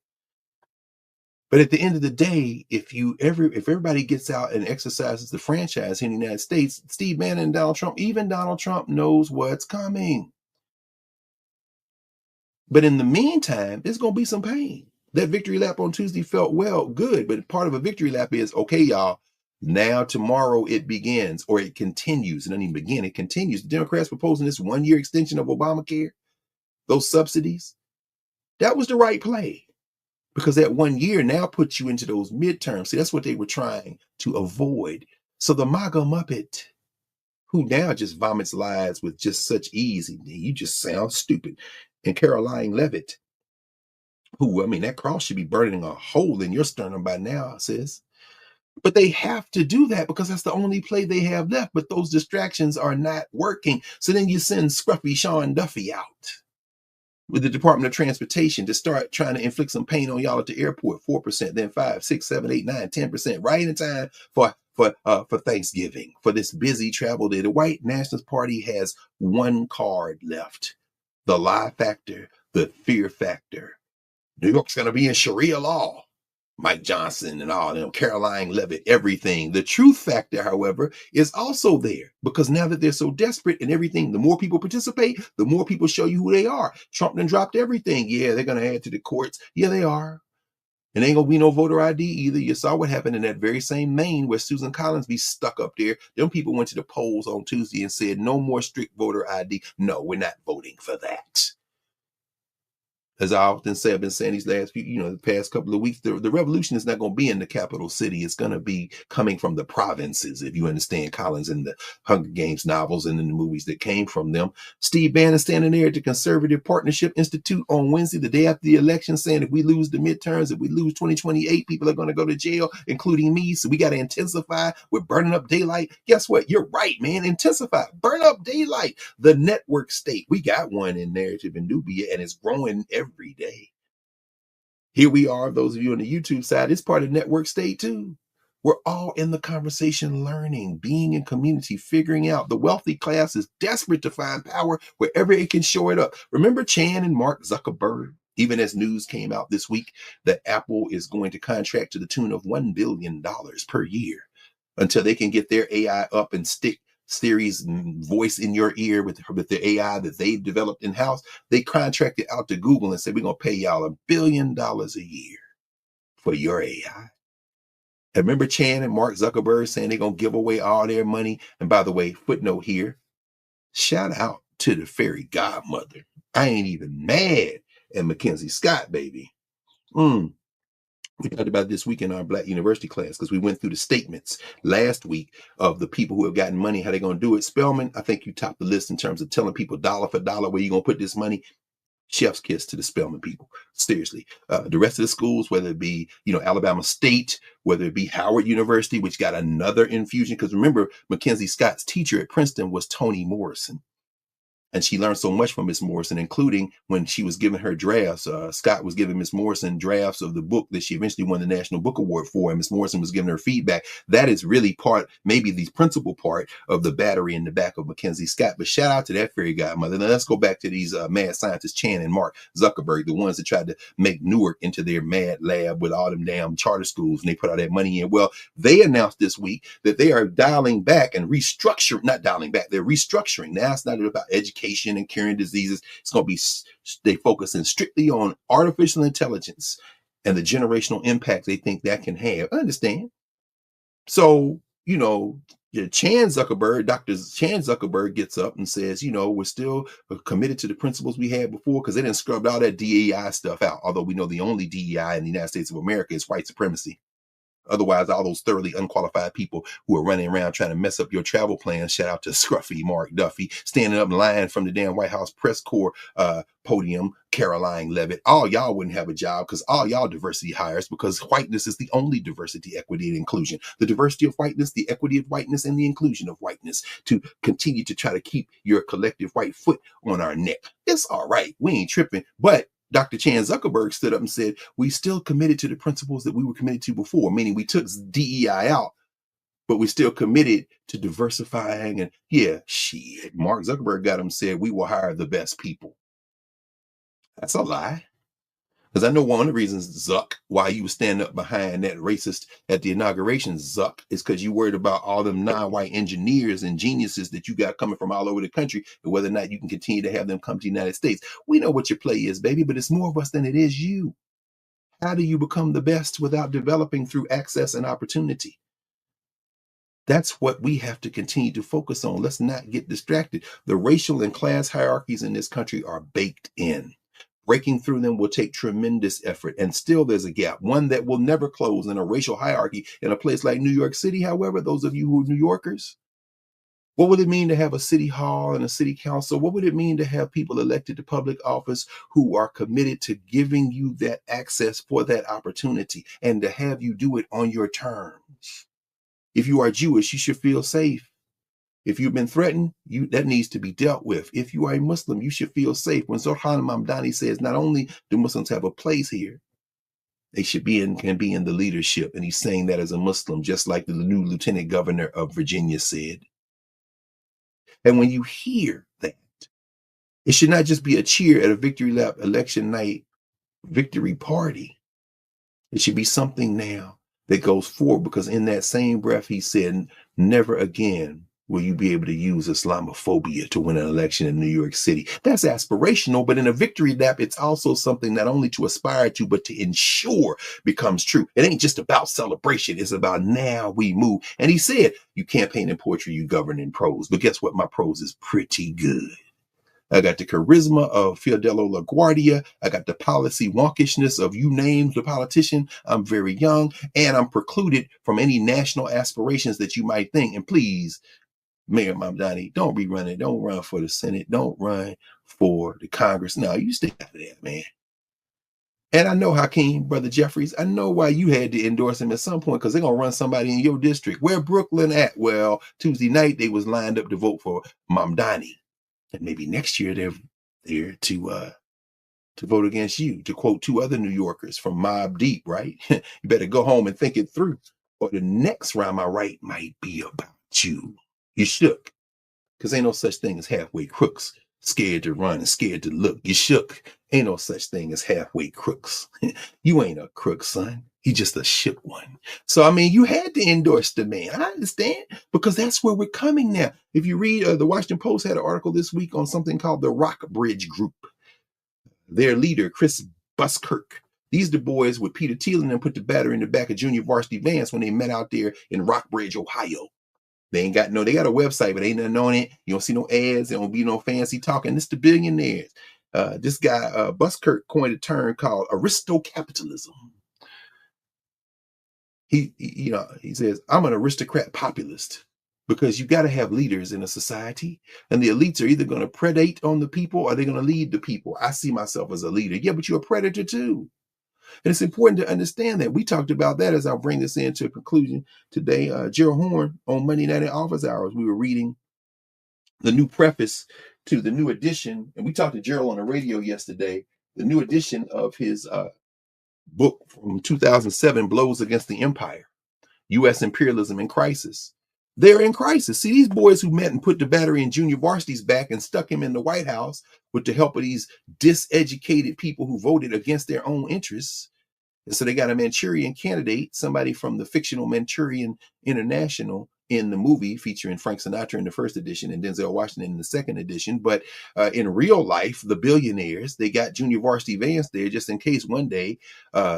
But at the end of the day, if everybody gets out and exercises the franchise in the United States, Steve Bannon and Donald Trump, even Donald Trump knows what's coming. But in the meantime, there's going to be some pain. That victory lap on Tuesday felt good, but part of a victory lap is, okay, y'all, now tomorrow it begins, or it continues. It doesn't even begin, it continues. The Democrats proposing this 1-year extension of Obamacare, those subsidies, that was the right play. Because that 1 year now puts you into those midterms. See, that's what they were trying to avoid. So the MAGA Muppet, who now just vomits lies with just such ease, you just sound stupid. And Caroline Levitt, who, I mean, that cross should be burning a hole in your sternum by now, sis. But they have to do that because that's the only play they have left. But those distractions are not working. So then you send scruffy Sean Duffy out with the Department of Transportation to start trying to inflict some pain on y'all at the airport. 4%, then 5, 6, 7, 8, 9, 10%, right in time for Thanksgiving, for this busy travel day. The White Nationalist Party has one card left: the lie factor, the fear factor. New York's going to be in Sharia law. Mike Johnson and all them, Caroline Levitt, everything. The truth factor, however, is also there because now that they're so desperate and everything, the more people participate, the more people show you who they are. Trump done dropped everything. Yeah, they're going to add to the courts. Yeah, they are. And ain't going to be no voter ID either. You saw what happened in that very same Maine where Susan Collins be stuck up there. Them people went to the polls on Tuesday and said, no more strict voter ID. No, we're not voting for that. As I often say, I've been saying these last few, the past couple of weeks, the revolution is not going to be in the capital city. It's going to be coming from the provinces, if you understand Collins and the Hunger Games novels and in the movies that came from them. Steve Bannon standing there at the Conservative Partnership Institute on Wednesday, the day after the election, saying if we lose the midterms, if we lose 2028, people are going to go to jail, including me. So we got to intensify. We're burning up daylight. Guess what? You're right, man. Intensify. Burn up daylight. The network state. We got one in Knarrative and Nubia, and it's growing every day. Here we are, those of you on the YouTube side, it's part of network state too. We're all in the conversation, learning, being in community, figuring out. The wealthy class is desperate to find power wherever it can show it up. Remember Chan and Mark Zuckerberg? Even as news came out this week that Apple is going to contract to the tune of $1 billion per year until they can get their AI up and stick Siri's voice in your ear with the AI that they've developed in-house. They contracted out to Google and said, we're going to pay y'all $1 billion a year for your AI. And remember Chan and Mark Zuckerberg saying they're going to give away all their money. And by the way, footnote here, shout out to the fairy godmother. I ain't even mad at Mackenzie Scott, baby. We talked about this week in our Black University class because we went through the statements last week of the people who have gotten money, how they're going to do it. Spelman, I think you topped the list in terms of telling people dollar for dollar where you're going to put this money. Chef's kiss to the Spelman people. Seriously. The rest of the schools, whether it be, Alabama State, whether it be Howard University, which got another infusion. Because remember, Mackenzie Scott's teacher at Princeton was Toni Morrison. And she learned so much from Miss Morrison, including when she was giving her drafts. Scott was giving Miss Morrison drafts of the book that she eventually won the National Book Award for, and Miss Morrison was giving her feedback. That is really part, maybe the principal part of the battery in the back of Mackenzie Scott. But shout out to that fairy godmother. Now let's go back to these mad scientists, Chan and Mark Zuckerberg, the ones that tried to make Newark into their mad lab with all them damn charter schools, and they put all that money in. Well, they announced this week that they are dialing back and restructuring, not dialing back, they're restructuring. Now it's not about education and curing diseases. It's going to be, they focusing strictly on artificial intelligence and the generational impact they think that can have. I understand. So, Dr. Chan Zuckerberg gets up and says, we're still committed to the principles we had before, because they didn't scrub all that DEI stuff out. Although we know the only DEI in the United States of America is white supremacy. Otherwise, all those thoroughly unqualified people who are running around trying to mess up your travel plans, shout out to Scruffy Mark Duffy, standing up in line from the damn White House press corps podium, Caroline Levitt, all y'all wouldn't have a job, because all y'all diversity hires, because whiteness is the only diversity, equity, and inclusion. The diversity of whiteness, the equity of whiteness, and the inclusion of whiteness, to continue to try to keep your collective white foot on our neck. It's all right. We ain't tripping. But Dr. Chan Zuckerberg stood up and said, we still committed to the principles that we were committed to before, meaning we took DEI out, but we're still committed to diversifying. And Mark Zuckerberg got him, said, we will hire the best people. That's a lie. Because I know one of the reasons, Zuck, why you was standing up behind that racist at the inauguration, Zuck, is because you worried about all them non-white engineers and geniuses that you got coming from all over the country, and whether or not you can continue to have them come to the United States. We know what your play is, baby, but it's more of us than it is you. How do you become the best without developing through access and opportunity? That's what we have to continue to focus on. Let's not get distracted. The racial and class hierarchies in this country are baked in. Breaking through them will take tremendous effort, and still there's a gap, one that will never close in a racial hierarchy in a place like New York City. However, those of you who are New Yorkers, what would it mean to have a city hall and a city council? What would it mean to have people elected to public office who are committed to giving you that access for that opportunity, and to have you do it on your terms? If you are Jewish, you should feel safe. If you've been threatened, that needs to be dealt with. If you are a Muslim, you should feel safe. When Zohran Mamdani says not only do Muslims have a place here, they should can be in the leadership. And he's saying that as a Muslim, just like the new lieutenant governor of Virginia said. And when you hear that, it should not just be a cheer at a victory lap election night victory party. It should be something now that goes forward, because in that same breath, he said, never again will you be able to use Islamophobia to win an election in New York City. That's aspirational, but in a victory lap, it's also something not only to aspire to, but to ensure becomes true. It ain't just about celebration. It's about now we move. And he said, you campaign in poetry, you govern in prose. But guess what? My prose is pretty good. I got the charisma of Fidelio LaGuardia. I got the policy wonkishness of you name the politician. I'm very young, and I'm precluded from any national aspirations that you might think. And please, Mayor Mamdani, don't be running. Don't run for the Senate. Don't run for the Congress. No, you stay out of there, man. And I know, Hakeem, Brother Jeffries, I know why you had to endorse him at some point, because they're going to run somebody in your district. Where Brooklyn at? Well, Tuesday night, they was lined up to vote for Mamdani. And maybe next year they're there to vote against you, to quote two other New Yorkers from Mobb Deep, right? You better go home and think it through. Or the next round I write might be about you. You shook, because ain't no such thing as halfway crooks, scared to run and scared to look. You shook. Ain't no such thing as halfway crooks. You ain't a crook, son. You just a shook one. So, I mean, you had to endorse the man. I understand, because that's where we're coming now. If you read, the Washington Post had an article this week on something called the Rockbridge Group. Their leader, Chris Buskirk. These the boys with Peter Thiel and them put the battery in the back of Junior Varsity Vance when they met out there in Rockbridge, Ohio. They got a website, but ain't nothing on it. You don't see no ads. There don't be no fancy talking. It's the billionaires. This guy, Buskirk, coined a term called aristocapitalism. He says, I'm an aristocrat populist, because you got to have leaders in a society, and the elites are either going to predate on the people or they're going to lead the people. I see myself as a leader. Yeah, but you're a predator too. And it's important to understand that. We talked about that as I'll bring this into a conclusion today. Gerald Horn on Monday night at office hours, we were reading the new preface to the new edition, and we talked to Gerald on the radio yesterday, the new edition of his book from 2007, Blows Against the Empire, U.S. Imperialism in Crisis. They're in crisis. See, these boys who met and put the battery in junior varsity's back and stuck him in the White House with the help of these diseducated people who voted against their own interests. And so they got a Manchurian candidate, somebody from the fictional Manchurian International in the movie featuring Frank Sinatra in the first edition and Denzel Washington in the second edition. But in real life, the billionaires, they got Junior Varsity Vance there just in case one day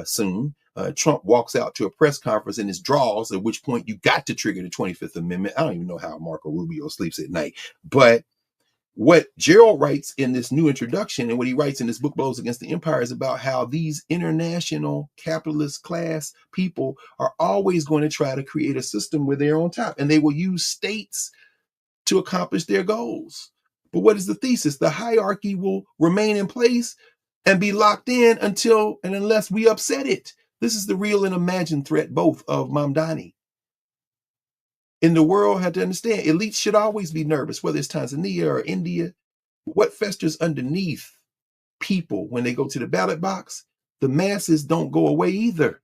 soon Trump walks out to a press conference in his drawers, at which point you got to trigger the 25th Amendment. I don't even know how Marco Rubio sleeps at night. But what Gerald writes in this new introduction and what he writes in this book, Blows Against the Empire, is about how these international capitalist class people are always going to try to create a system where they're on top, and they will use states to accomplish their goals. But what is the thesis? The hierarchy will remain in place and be locked in until and unless we upset it. This is the real and imagined threat, both of Mamdani. In the world, had to understand, elites should always be nervous, whether it's Tanzania or India. What festers underneath people when they go to the ballot box, the masses don't go away either,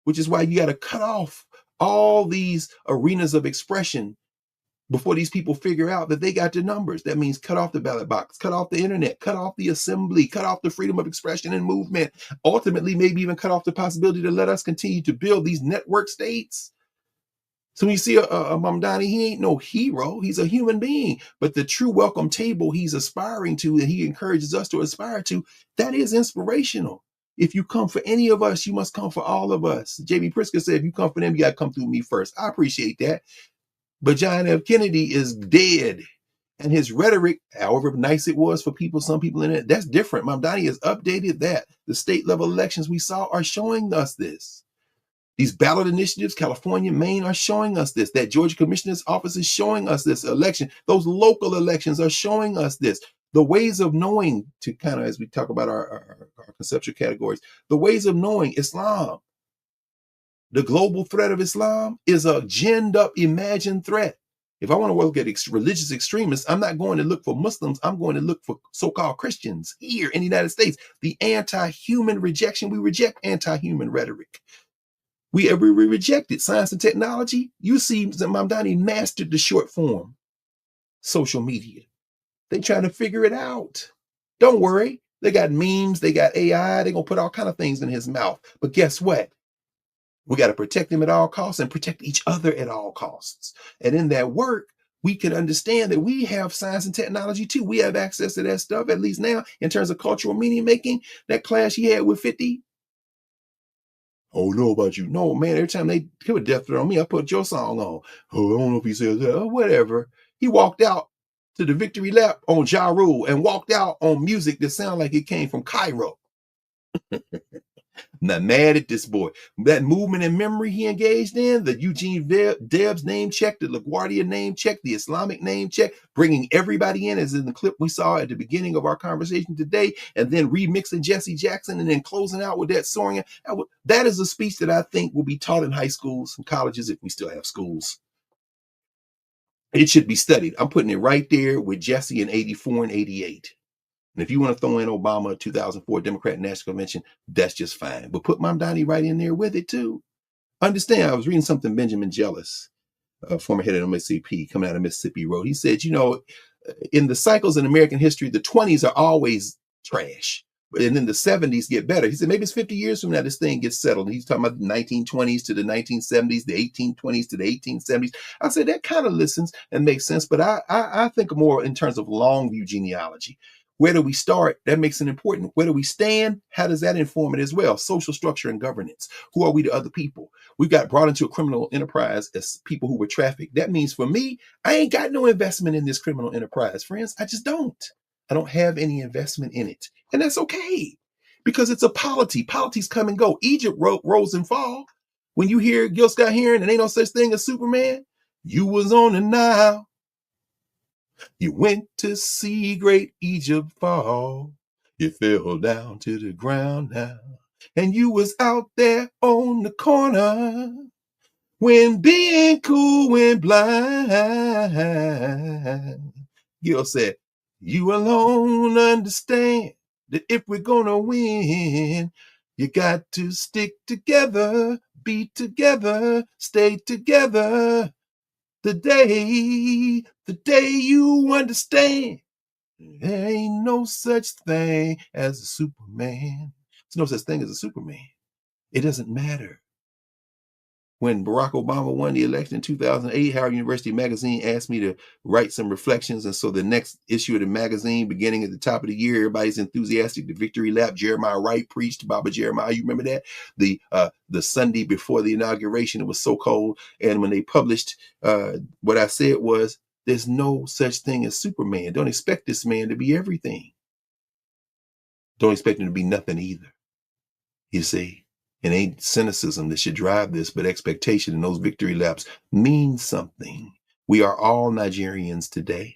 which is why you got to cut off all these arenas of expression before these people figure out that they got the numbers. That means cut off the ballot box, cut off the internet, cut off the assembly, cut off the freedom of expression and movement, ultimately maybe even cut off the possibility to let us continue to build these network states. So when you see a Mamdani, he ain't no hero. He's a human being. But the true welcome table he's aspiring to, and he encourages us to aspire to, that is inspirational. If you come for any of us, you must come for all of us. J.B. Pritzker said, if you come for them, you got to come through me first. I appreciate that. But John F. Kennedy is dead. And his rhetoric, however nice it was for people, some people in it, that's different. Mamdani has updated that. The state level elections we saw are showing us this. These ballot initiatives, California, Maine, are showing us this. That Georgia Commissioner's Office is showing us this election. Those local elections are showing us this. The ways of knowing, to kind of, as we talk about our conceptual categories, the ways of knowing Islam, the global threat of Islam is a ginned up, imagined threat. If I want to look at religious extremists, I'm not going to look for Muslims. I'm going to look for so-called Christians here in the United States. The anti-human rejection, we reject anti-human rhetoric. We rejected science and technology. You see that Mamdani mastered the short form, social media. They trying to figure it out. Don't worry. They got memes. They got AI. They're going to put all kind of things in his mouth. But guess what? We got to protect him at all costs and protect each other at all costs. And in that work, we can understand that we have science and technology too. We have access to that stuff, at least now, in terms of cultural meaning making. That clash he had with 50, oh, know about you. No, man, every time they put a death threat on me, I put your song on. Oh, I don't know if he says that or whatever. He walked out to the victory lap on Ja Rule and walked out on music that sounded like it came from Cairo. Not mad at this boy. That movement and memory he engaged in, the Eugene Debs name check, the LaGuardia name check, the Islamic name check, bringing everybody in, as in the clip we saw at the beginning of our conversation today, and then remixing Jesse Jackson and then closing out with that soaring. That is a speech that I think will be taught in high schools and colleges, if we still have schools. It should be studied. I'm putting it right there with Jesse in 84 and 88. And if you want to throw in Obama 2004 Democratic National Convention, that's just fine. But put Mamdani right in there with it too. Understand, I was reading something Benjamin Jealous, former head of MSCP, coming out of Mississippi, wrote. He said, you know, in the cycles in American history, the 20s are always trash. And then the 70s get better. He said, maybe it's 50 years from now this thing gets settled. And he's talking about the 1920s to the 1970s, the 1820s to the 1870s. I said, that kind of listens and makes sense. But I think more in terms of long view genealogy. Where do we start? That makes it important. Where do we stand? How does that inform it as well? Social structure and governance. Who are we to other people? We got brought into a criminal enterprise as people who were trafficked. That means for me, I ain't got no investment in this criminal enterprise, friends. I just don't. I don't have any investment in it. And that's okay, because it's a polity. Polities come and go. Egypt rose and fall. When you hear Gil Scott Heron and ain't no such thing as Superman, you was on the Nile. You went to see great Egypt fall. You fell down to the ground now. And you was out there on the corner when being cool went blind. Gil said, You alone understand that if we're gonna win, you got to stick together, be together, stay together. The day you understand, there ain't no such thing as a Superman. There's no such thing as a Superman. It doesn't matter. When Barack Obama won the election in 2008, Howard University Magazine asked me to write some reflections. And so the next issue of the magazine, beginning at the top of the year, everybody's enthusiastic. The victory lap, Jeremiah Wright preached, Baba Jeremiah, you remember that? The Sunday before the inauguration, it was so cold. And when they published, what I said was, there's no such thing as Superman. Don't expect this man to be everything. Don't expect him to be nothing either. You see? It ain't cynicism that should drive this, but expectation. And those victory laps mean something. We are all Nigerians today.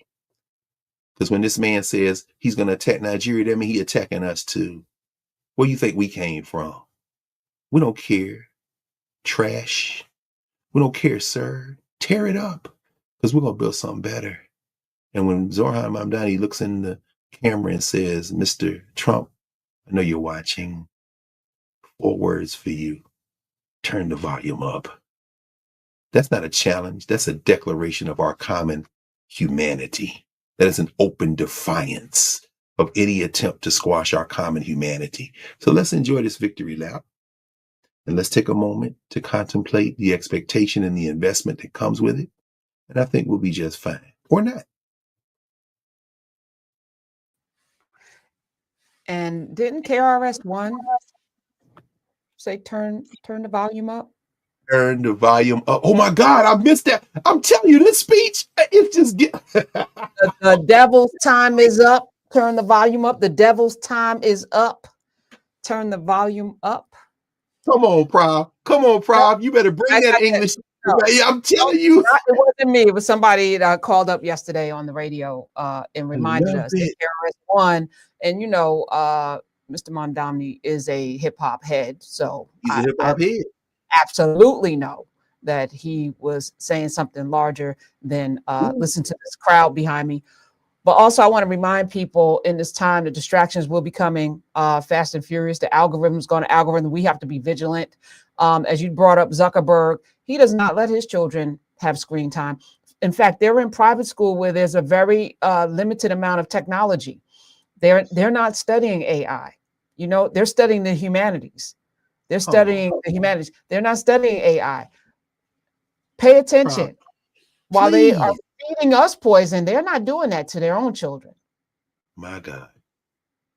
Because when this man says he's going to attack Nigeria, that means he's attacking us too. Where do you think we came from? We don't care. Trash. We don't care, sir. Tear it up. Because we're going to build something better. And when Zoran Mamdani looks in the camera and says, Mr. Trump, I know you're watching. 4 words for you. Turn the volume up. That's not a challenge. That's a declaration of our common humanity. That is an open defiance of any attempt to squash our common humanity. So let's enjoy this victory lap. And let's take a moment to contemplate the expectation and the investment that comes with it. And I think we'll be just fine. Or not. And didn't KRS-One say turn the volume up? Turn the volume up. Oh my God, I missed that. I'm telling you, this speech, it's just the devil's time is up. Turn the volume up. The devil's time is up. Turn the volume up. Come on, Prob. Come on, Prob. You better bring that English. No. I'm telling you. It wasn't me. It was somebody that called up yesterday on the radio and reminded us that KRS-One, and you know, Mr. Mamdani is a hip hop head. So he's a hip hop head. Absolutely know that he was saying something larger than listen to this crowd behind me. But also, I want to remind people in this time, the distractions will be coming fast and furious. The algorithm's going to algorithm. We have to be vigilant. As you brought up Zuckerberg, he does not let his children have screen time. In fact, they're in private school where there's a very limited amount of technology. They're not studying AI. You know, they're studying the humanities. They're studying the humanities. They're not studying AI. Pay attention. While they are feeding us poison, they're not doing that to their own children. My God.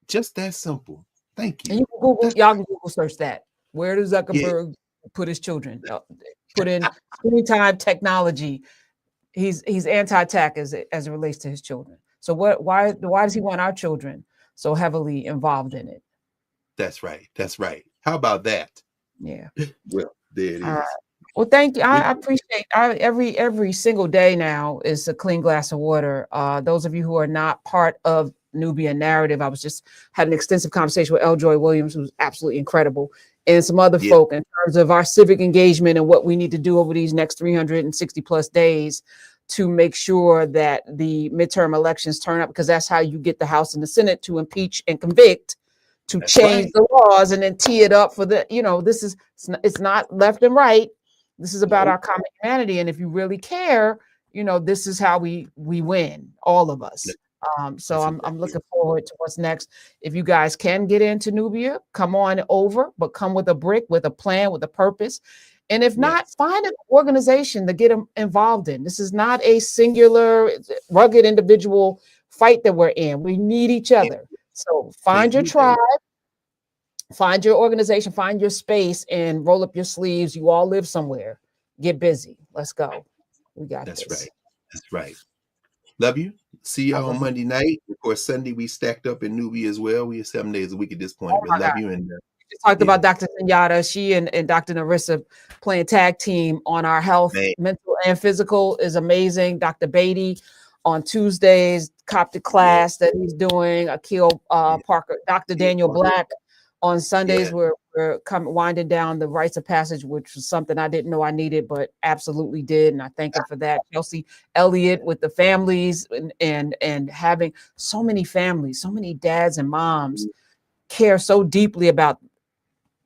Just that simple. Thank you. And you can Google, y'all can Google search that. Where does Zuckerberg put his children? Put in screen time technology. He's anti-tech as it relates to his children. So why does he want our children so heavily involved in it? That's right. That's right. How about that? Yeah. Well, there it is. Right. Well, thank you. I appreciate every single day now is a clean glass of water. Those of you who are not part of Nubia Knarrative, I was just had an extensive conversation with L. Joy Williams, who's absolutely incredible, and some other folk in terms of our civic engagement and what we need to do over these next 360 plus days to make sure that the midterm elections turn up, because that's how you get the House and the Senate to impeach and convict, to change the laws and then tee it up for the, you know, it's not left and right. This is about our common humanity. And if you really care, you know, this is how we win, all of us. So I'm looking forward to what's next. If you guys can get into Nubia, come on over, but come with a brick, with a plan, with a purpose. And if not, find an organization to get them involved in. This is not a singular, rugged individual fight that we're in. We need each other. So find your tribe, find your organization, find your space, and roll up your sleeves. You all live somewhere. Get busy. Let's go. We got this. That's right. That's right. Love you. See you on Monday night. Of course, Sunday we stacked up in Nubia as well. We are 7 days a week at this point. But love you. And we talked about Dr. Senyata. She and Dr. Narissa playing tag team on our health, mental and physical is amazing. Dr. Beatty on Tuesdays, Coptic class that he's doing. Akil Parker, Dr. Daniel Black On Sundays, Yeah. we're winding down the rites of passage, which was something I didn't know I needed, but absolutely did. And I thank him for that. Chelsea Elliott with the families and having so many families, so many dads and moms care so deeply about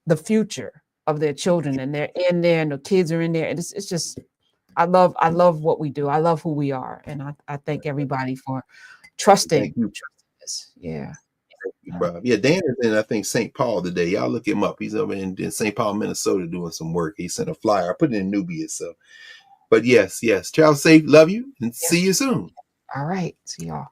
the future of their children, and they're in there and the kids are in there. And it's just, I love what we do. I love who we are. And I thank everybody for trusting us. Yeah. Bro. Yeah, Dan is in, I think, St. Paul today. Y'all look him up. He's over in St. Paul, Minnesota doing some work. He sent a flyer. I put it in Nubia. So, but yes. Travel safe. Love you and see you soon. All right. See y'all.